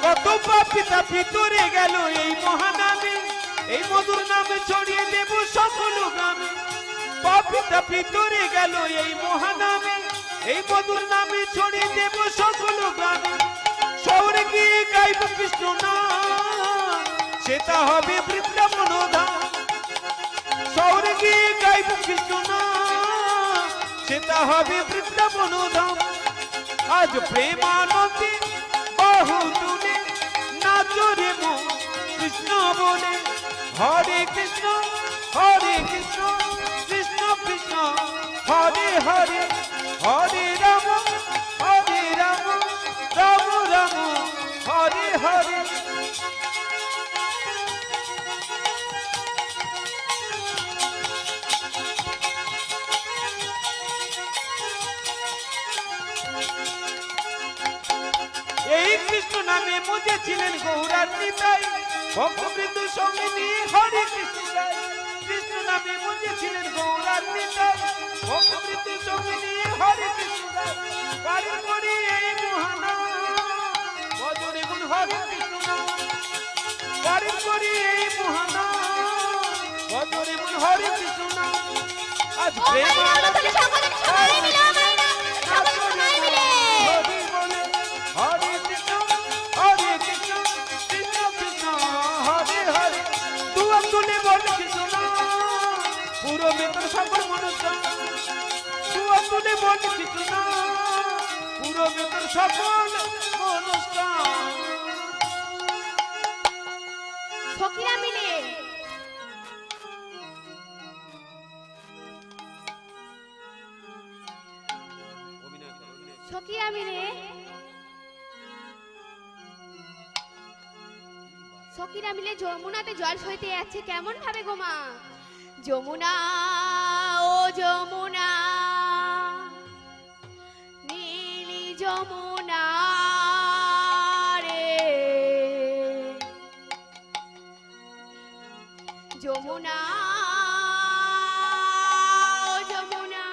কত পাপিতা ভিতরে গেল এই মহানামে এই মধুর নামে ছড়িয়ে দেব সকল গ্রামে পাপিতা ভিতরে গেল এই মহানামে এই মধুর নামে ছড়িয়ে দেব সকল গ্রামে শহরে গিয়ে গাইব কৃষ্ণ নাম সেটা হবে বৃন্দাবন ধাম শহরে গিয়ে গাইব কৃষ্ণ নাম সেটা হবে বৃন্দাবন ধাম আজ প্রেমানন্দে বহু দূরে নাচরে মন কৃষ্ণ বলে হরে কৃষ্ণ কৃষ্ণ কৃষ্ণ হরে হরে হরে রাম রাম রাম হরে হরে এই কৃষ্ণ নামে মুজেছিলেন গৌরার নিতাই ভক্তবৃন্দ সঙ্গে নিয়ে হরে কৃষ্ণ গায় কৃষ্ণ নামে মুজেছিলেন গৌরার নিতাই ভক্তবৃন্দ সঙ্গে নিয়ে হরে কৃষ্ণ গায় পারি করি এই মহানা বজরে গুণ হরে কৃষ্ণ নাম পারি করি এই মহানা বজরে গুণ হরে কৃষ্ণ নাম আজ ও মায়েরা অনুধ্বনি সকলে সবাই মিলে ও মায়েরা সকলে সবাই মিলে হরি বলে হরে কৃষ্ণ কৃষ্ণ কৃষ্ণ হরে হরে দুয়া তুলে বলে কৃষ্ণ পুরো বেতন সকল মনস্কার দুয়া তুলে বলে কৃষ্ণ পুরো বেতন সকল মনস্কার সখিরা মিলে সখিরা মিলে সখীরা মিলে যমুনাতে জল সইতে যাচ্ছে কেমন ভাবে গো মা। যমুনা ও যমুনা, নীলি যমুনা রে, যমুনা ও যমুনা,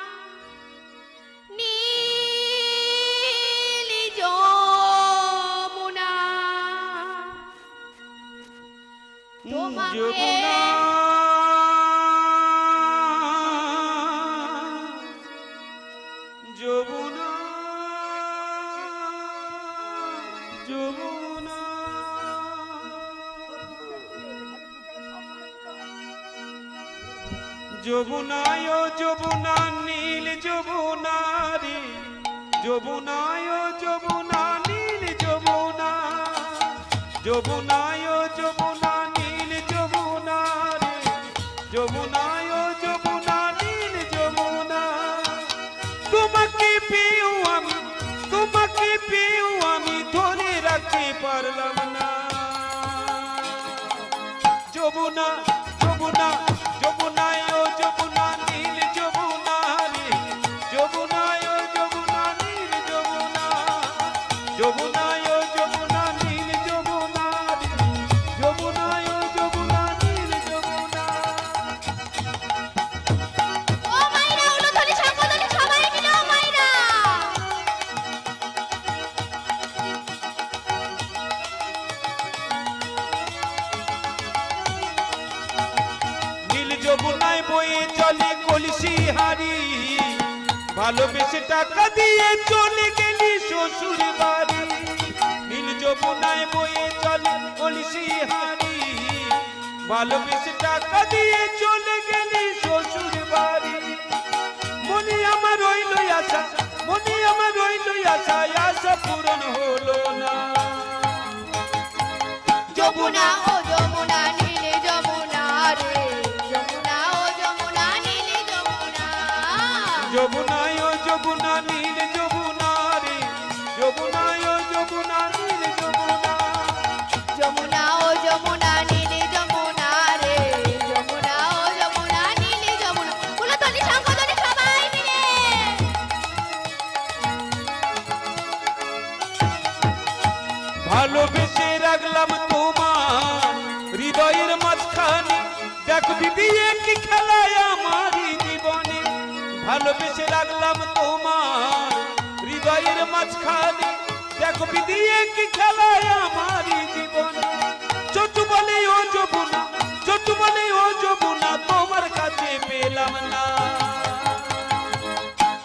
নীলি যমুনা, তোমাকে যমুনা যমুনা যমুনা যমুনায় যমুনা নীল যমুনা রে, যমুনায় যমুনা নীল যমুনা, যমুনায় যমুনা নীল যমুনা রে, যমুনায় যমুনা নীল যমুনা। তোমাকে পেয়েও আমি, তোমাকে পেয়েও আমি ধরে রাখতে পারলাম না। যমুনা যমুনা যমুনায় যমুনা নীল যমুনা রে, যমুনায় যমুনা নীল যমুনা, যমুনায় যমুনা নীল যমুনা রে, যমুনায় যমুনা নীল যমুনা। ও মাইরা, উলুধ্বনি শঙ্খধ্বনি সবাই মিলে ও মাইরা। নীল যমুনায় বয়ে চলে কলসি হাড়ি, ভালোবেসে টাকা দিয়ে চলে গেলি শ্বশুর বাড়ি। নীল যমুনায় বয়ে চলে কলসি হাড়ি, ভালোবেসে টাকা দিয়ে চলে গেলি শ্বশুর বাড়ি। মনে আমার রইল আশা, মনে আমার রইল আশা, আশা পূরণ হলো না। যমুনা ও যমুনা নীল যমুনা রে, যমুনা ও যমুনা নীল যমুনা, যমুনায় যমুনা নীল যমুনা রে, যমুনায় যমুনা নীল যমুনা। যমুনা ও যমুনা নীল যমুনা রে, যমুনা ও যমুনা নীল যমুনা। উলুধ্বনি শঙ্খধ্বনি সবাই মিলে। ভালোবেসে রাখলাম তোমার হৃদয়ের মাঝখানে, দেখবি বিয়ে কি খেলায় আমার জীবনে। ভালোবেসে রাখলাম তোমার হৃদয়ের মাঝখানে, দেখবি দিয়ে কি খেলায় আমার জীবনে। ছোট বলে ও যমুনা, ছোট বলে ও যমুনা, তোমার কাছে পেলাম না।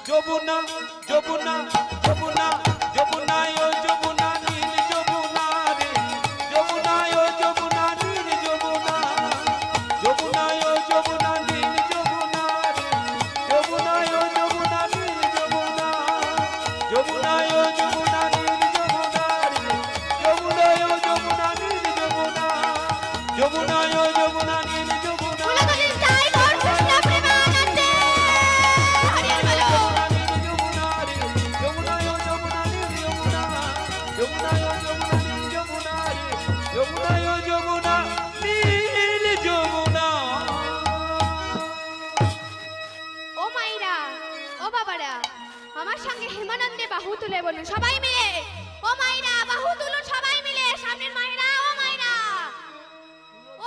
যমুনা যমুনা যমুনা যমুনায় যমুনা নীল যমুনা রে, যমুনায় যমুনা নীল যমুনা, যমুনায় যমুনা নীল যমুনা রে, যমুনায় যমুনা নীল যমুনা, যমুনায় যমুনা নীল যমুনা রে, যমুনায় যমুনা নীল যমুনা, যমুনায় যমুনা নীল যমুনা। উলুধ্বনি জয় গৌর কৃষ্ণ প্রেমানন্দে। হরিহর বলো। ও মাইরা, ও বাবারা, আমার সঙ্গে হেমানন্দে বাহু তুলে বলুন সবাই মিলে। ও মাইরা, বাহু তুলুন সবাই মিলে। সামনের মাইরা, ও মাইরা,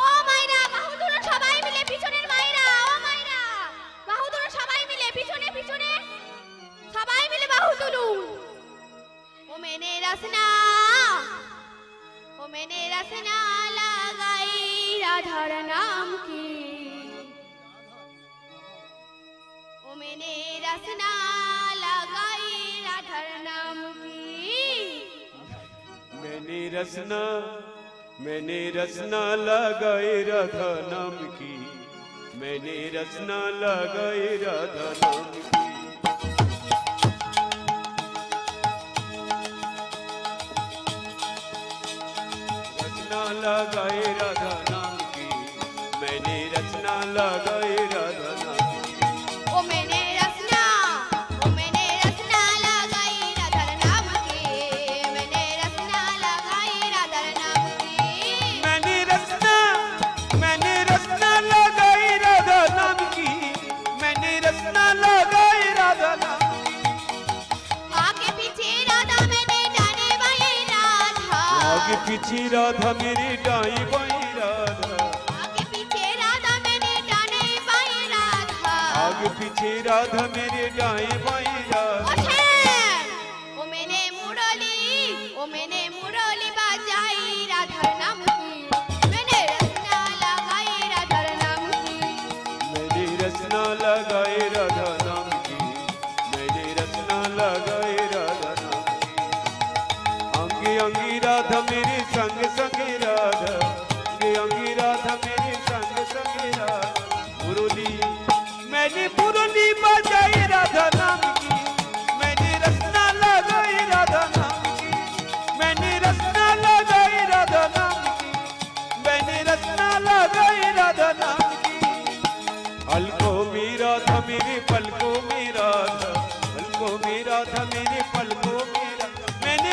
ও মাইরা, বাহু তুলুন সবাই মিলে। পিছনের মাইরা, ও মাইরা, বাহু তুলুন সবাই মিলে। পিছনে পিছনে সবাই মিলে বাহু তুলুন। ও মেনে রসনা, ও মেনে রসনা লাগাই রাধার নাম কি, ও মেনে রসনা লাগাই রাধার নাম কি। मैंने रसना, मैंने रसना लगाए राधा नाम की, मैंने रसना लगाए राधा नाम की। रचना लगाए राधा नाम की, मैंने रचना लगाए राधा नाम की। ओ मैंने रसना, ओ मैंने रसना लगाई राधार नाम की, मैंने रसना लगाई राधार नाम की। मैंने পিছে রাধা মেরে ডাই বাই রাধা, आगे पीछे राधा मेरे डाने बाएं राधा। आगे पीछे राधा मेरे डाई बाई राधा। ओ श्याम, ओ मैंने मुरली बजाई राधा नाम की, मैंने रचना लगाई राधा नाम की। मैंने रचना लगाए राधा नाम की, मैंने रचना लगाए राधा नाम की। अंगी अंगी राधा मेरे संग संग राधा, अंगी अंगी राधा मेरे संग संग राधा। मुरली मैंने मुरली बजाई राधा नाम की, मैंने रचना लगाई राधा नाम की, मैंने रचना लगाई राधा नाम की, मैंने रचना लगाई राधा नाम की। पलकों में राधा मेरे पलकों में राधा, पलकों में राधा मेरे पलकों में राधा। मैंने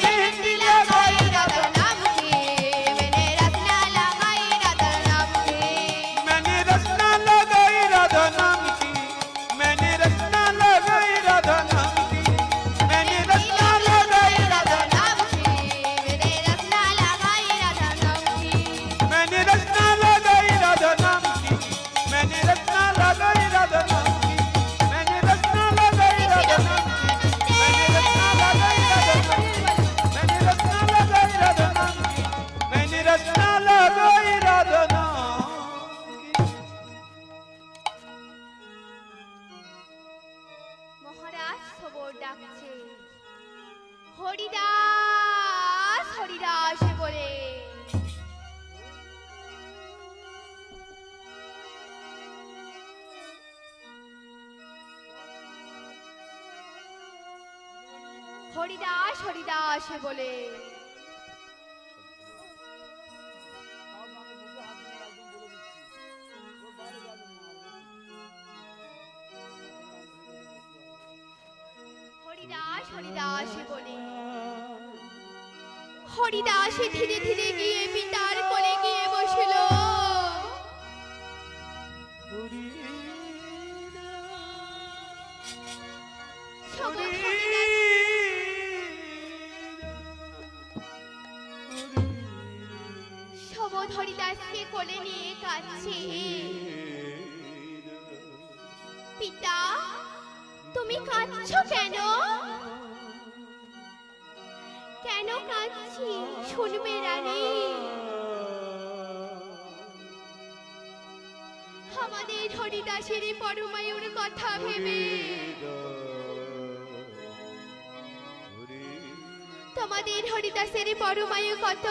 मेहंदी लगाई राधा नाम की, मैंने रचना लगाई राधा नाम की। मैंने रचना लगाई राधा नाम की, मैंने रचना लगाई राधा नाम की, मैंने रचना लगाई राधा नाम की, मैंने रचना लगाई राधा नाम की। मैंने रचना लगाई राधा नाम की, मैंने रचना लगाई राधा नाम की, मैंने रचना लगाई राधा नाम की, मैंने रचना लगाई राधा नाम की, मैंने रचना लगाई राधा नाम की, मैंने रचना लगाई राधा नाम की। মহারাজ খবর ডাকছে, হরিদাস হরিদাস বলে। হরিদাস হরিদাস বলে। হরিদাস হরিদাস বলে। হরিদাস ধীরে ধীরে গিয়ে পিতার কোলে গিয়ে বসল। সবুজ হরিদাস সবুজ হরিদাসকে কোলে নিয়ে কাঁদছে। পিতা, তুমি কাঁদছো কেন? কেন কাঁদছি শুনবে রানী? আমাদের হরিদাসের পরমায়ুর কথা ভেবে তোমাদের হরিদাসের পরমায়ু কত?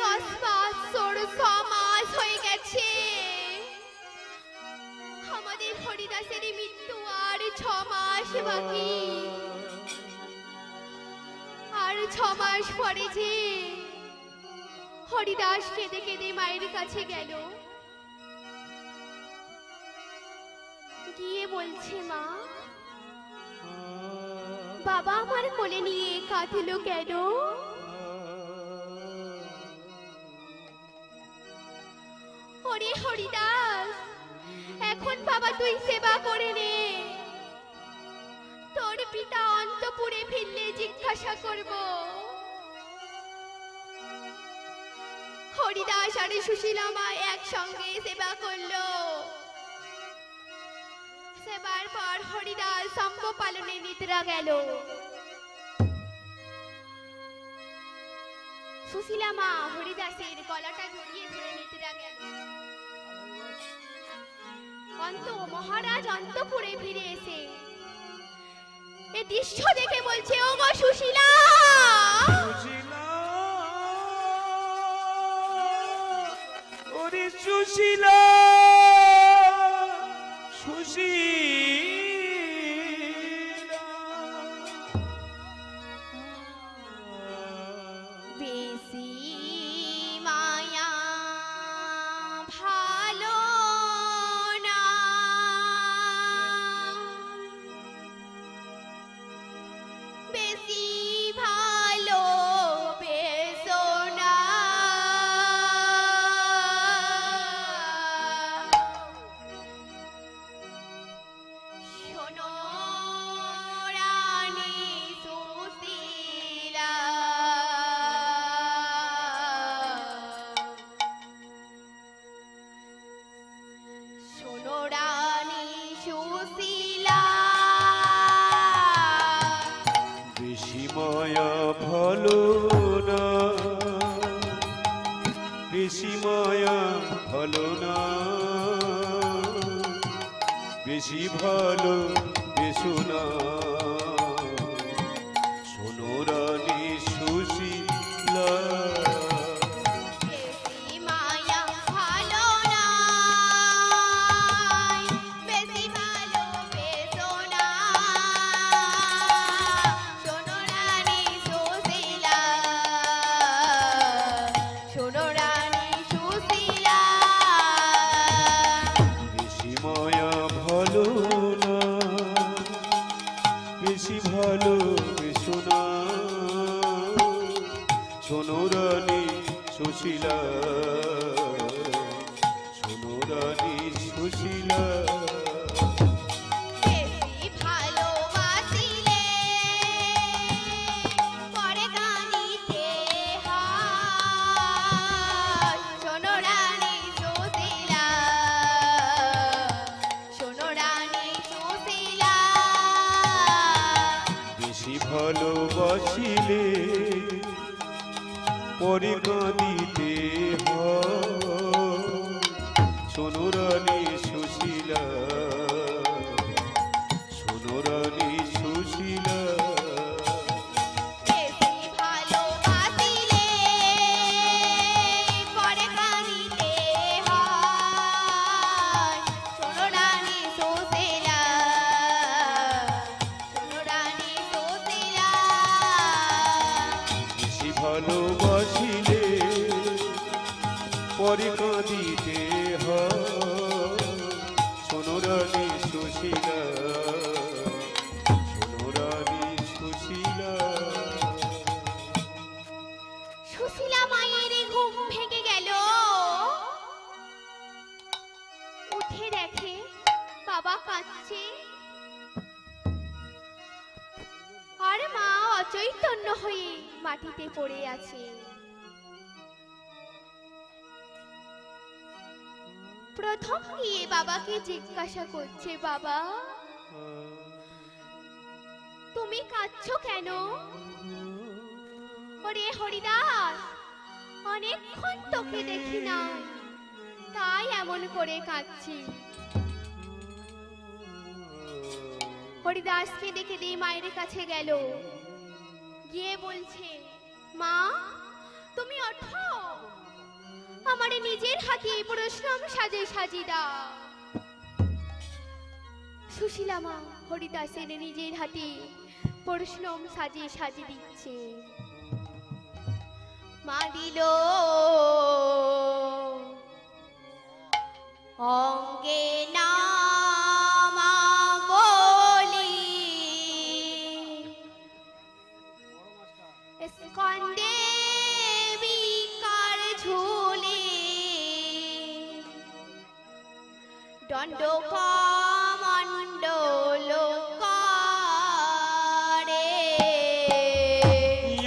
দশ বছর 6 মাস হয়ে গেছে। আমাদের হরিদাসের মৃত্যু আর 6 মাস বাকি। আর 6 মাস পরে যে হরিদাস কেঁদে কেঁদে মায়ের কাছে গেল, গিয়ে বলছে, মা, বাবা আমার কোলে নিয়ে কাঁদলো কেন? ওরে হরিদাস, এখন বাবা তুই সেবা করে নে। তোর পিতা অন্তপুরে ফিরলে জিজ্ঞাসা করব। হরিদাস আর সুশীলা মা একসঙ্গে সেবা করলো। সেবার পর হরিদাস সম্ভ পালনে নিদ্রা গেল। সুশীলা মা হরিদাসের গলাটা জড়িয়ে ধরে নিদ্রা গেল। মহারাজ অন্তপুরে ফিরে এসে এই দৃশ্য দেখে বলছে, ও গো সুশীলা, ওরে সুশীলা, সুশীলা, বেশি মায়া ভালো না, বেশি বেশি মায়া ভালো না, বেশি মায়া ভালো না, বেশি ভালো বেশো না, শোনো রানী সুশীলা। বেশি মায়া ভালো না, বেশি ভালো বেশো না, শোনো রানী সুশীলা, শোনো রানী সুশীলা। বেশি মায়া ভালো না, বেশি ভালো বেশো না, শোনো রানী সুশীলা, শোনো রানী সুশীলা। বেশি ভালোবাসিলে পরে গানিতে হয়, শোনো রানী সুশীলা, শোনো রানী সুশীলা। বেশি ভালোবাসিলে পরে কাঁদিতে হয়, শোনো রানী সুশীলা, শোনো রানী সুশীলা। বেশি ভালোবাসিলে পরে গানিতে হয়, শোনো রানী সুশীলা, শোনো রানী সুশীলা। বেশি ভালোবাসিলে পরে কাঁদিতে হয়, শোনো রানী সুশীলা, শোনো রানী সুশীলা। সুশীলা মায়ের ঘুম ভেঙে গেল, উঠে দেখে বাবা কাঁদছে আর মা অচৈতন্য হয়ে মাটিতে পড়ে আছে। প্রথম গিয়ে বাবাকে জিজ্ঞাসা করছে, বাবা তুমি কাঁদছো কেন? ওরে হরিদাস, অনেকক্ষণ তোকে দেখি না, তাই এমন করে কাঁদছি। হরিদাসকে দেখে দিয়ে মায়ের কাছে গেল, গিয়ে বলছে, মা তুমি ওঠো, আমারে নিজের হাতে প্রশ্নম সাজে সাজি দাও। সুশীলা মা হরিদাসের নিজের হাতে প্রশ্নম সাজে সাজি দিচ্ছে। মা দিল অঙ্গে নামা বলি, স্কন্দে বিকার ঝুলি, দণ্ড কমণ্ডল করে।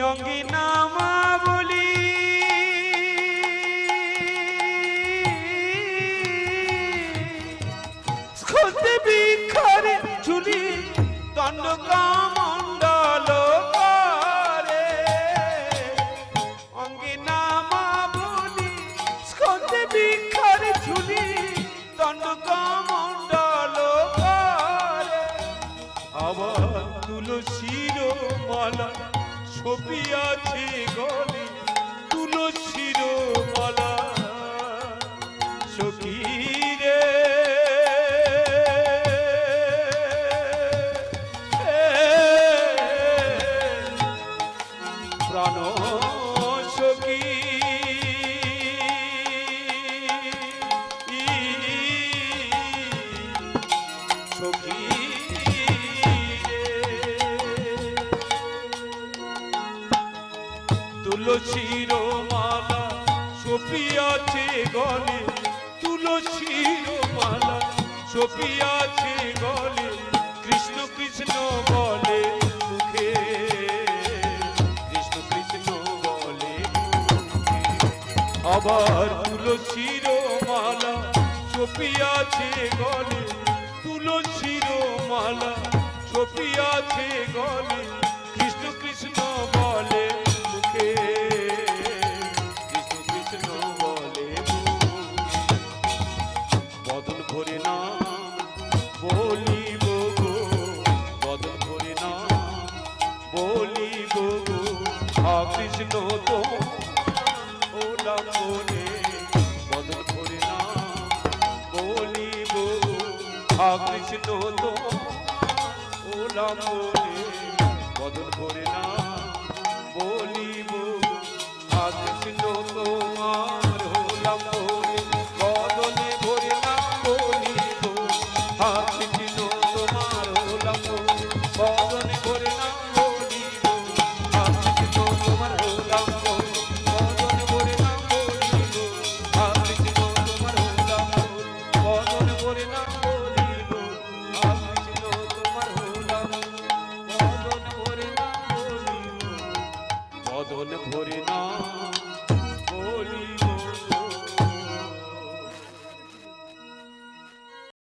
অঙ্গে নামা বলি, স্কন্দে বিকার ঝুলি, দণ্ড কমণ্ডল করে। অঙ্গে নামা বলি, স্কন্দে বিকার ঝুলি, দণ্ড কমণ্ডল করে। আবার তুলসীর মালা ছপিয়াছে গলে, তুলসীর মালা সখী রে, প্রাণ সখী সখী তুলসীর মালা ছপিয়াছে গলে, তুলসীর মালা ছপিয়াছে গলে, কৃষ্ণ কৃষ্ণ বলে মুখে, কৃষ্ণ কৃষ্ণ বলে মুখে। আবার তুলসীর মালা ছপিয়াছে গলে, তুলসীর মালা ছপিয়াছে গলে, কৃষ্ণ গো হা কৃষ্ণ তো ওলাম বলে বদন ভরে না বলিব হা কৃষ্ণ তো ওলাম বলে বদন ভরে না বলিব হা কৃষ্ণ তোমার হলাম বলে বদনে ভরে না বলিব হা কৃষ্ণ তোমার হলাম বলে বদনে ভরে না বলিব হা কৃষ্ণ তোমার হলাম বলে বদনে ভরে না বলিব হা কৃষ্ণ তোমার হলাম বলে বদনে ভরে না বলিব হা কৃষ্ণ তোমার হলাম বদনে ভরে না বলিব বদন ভরে না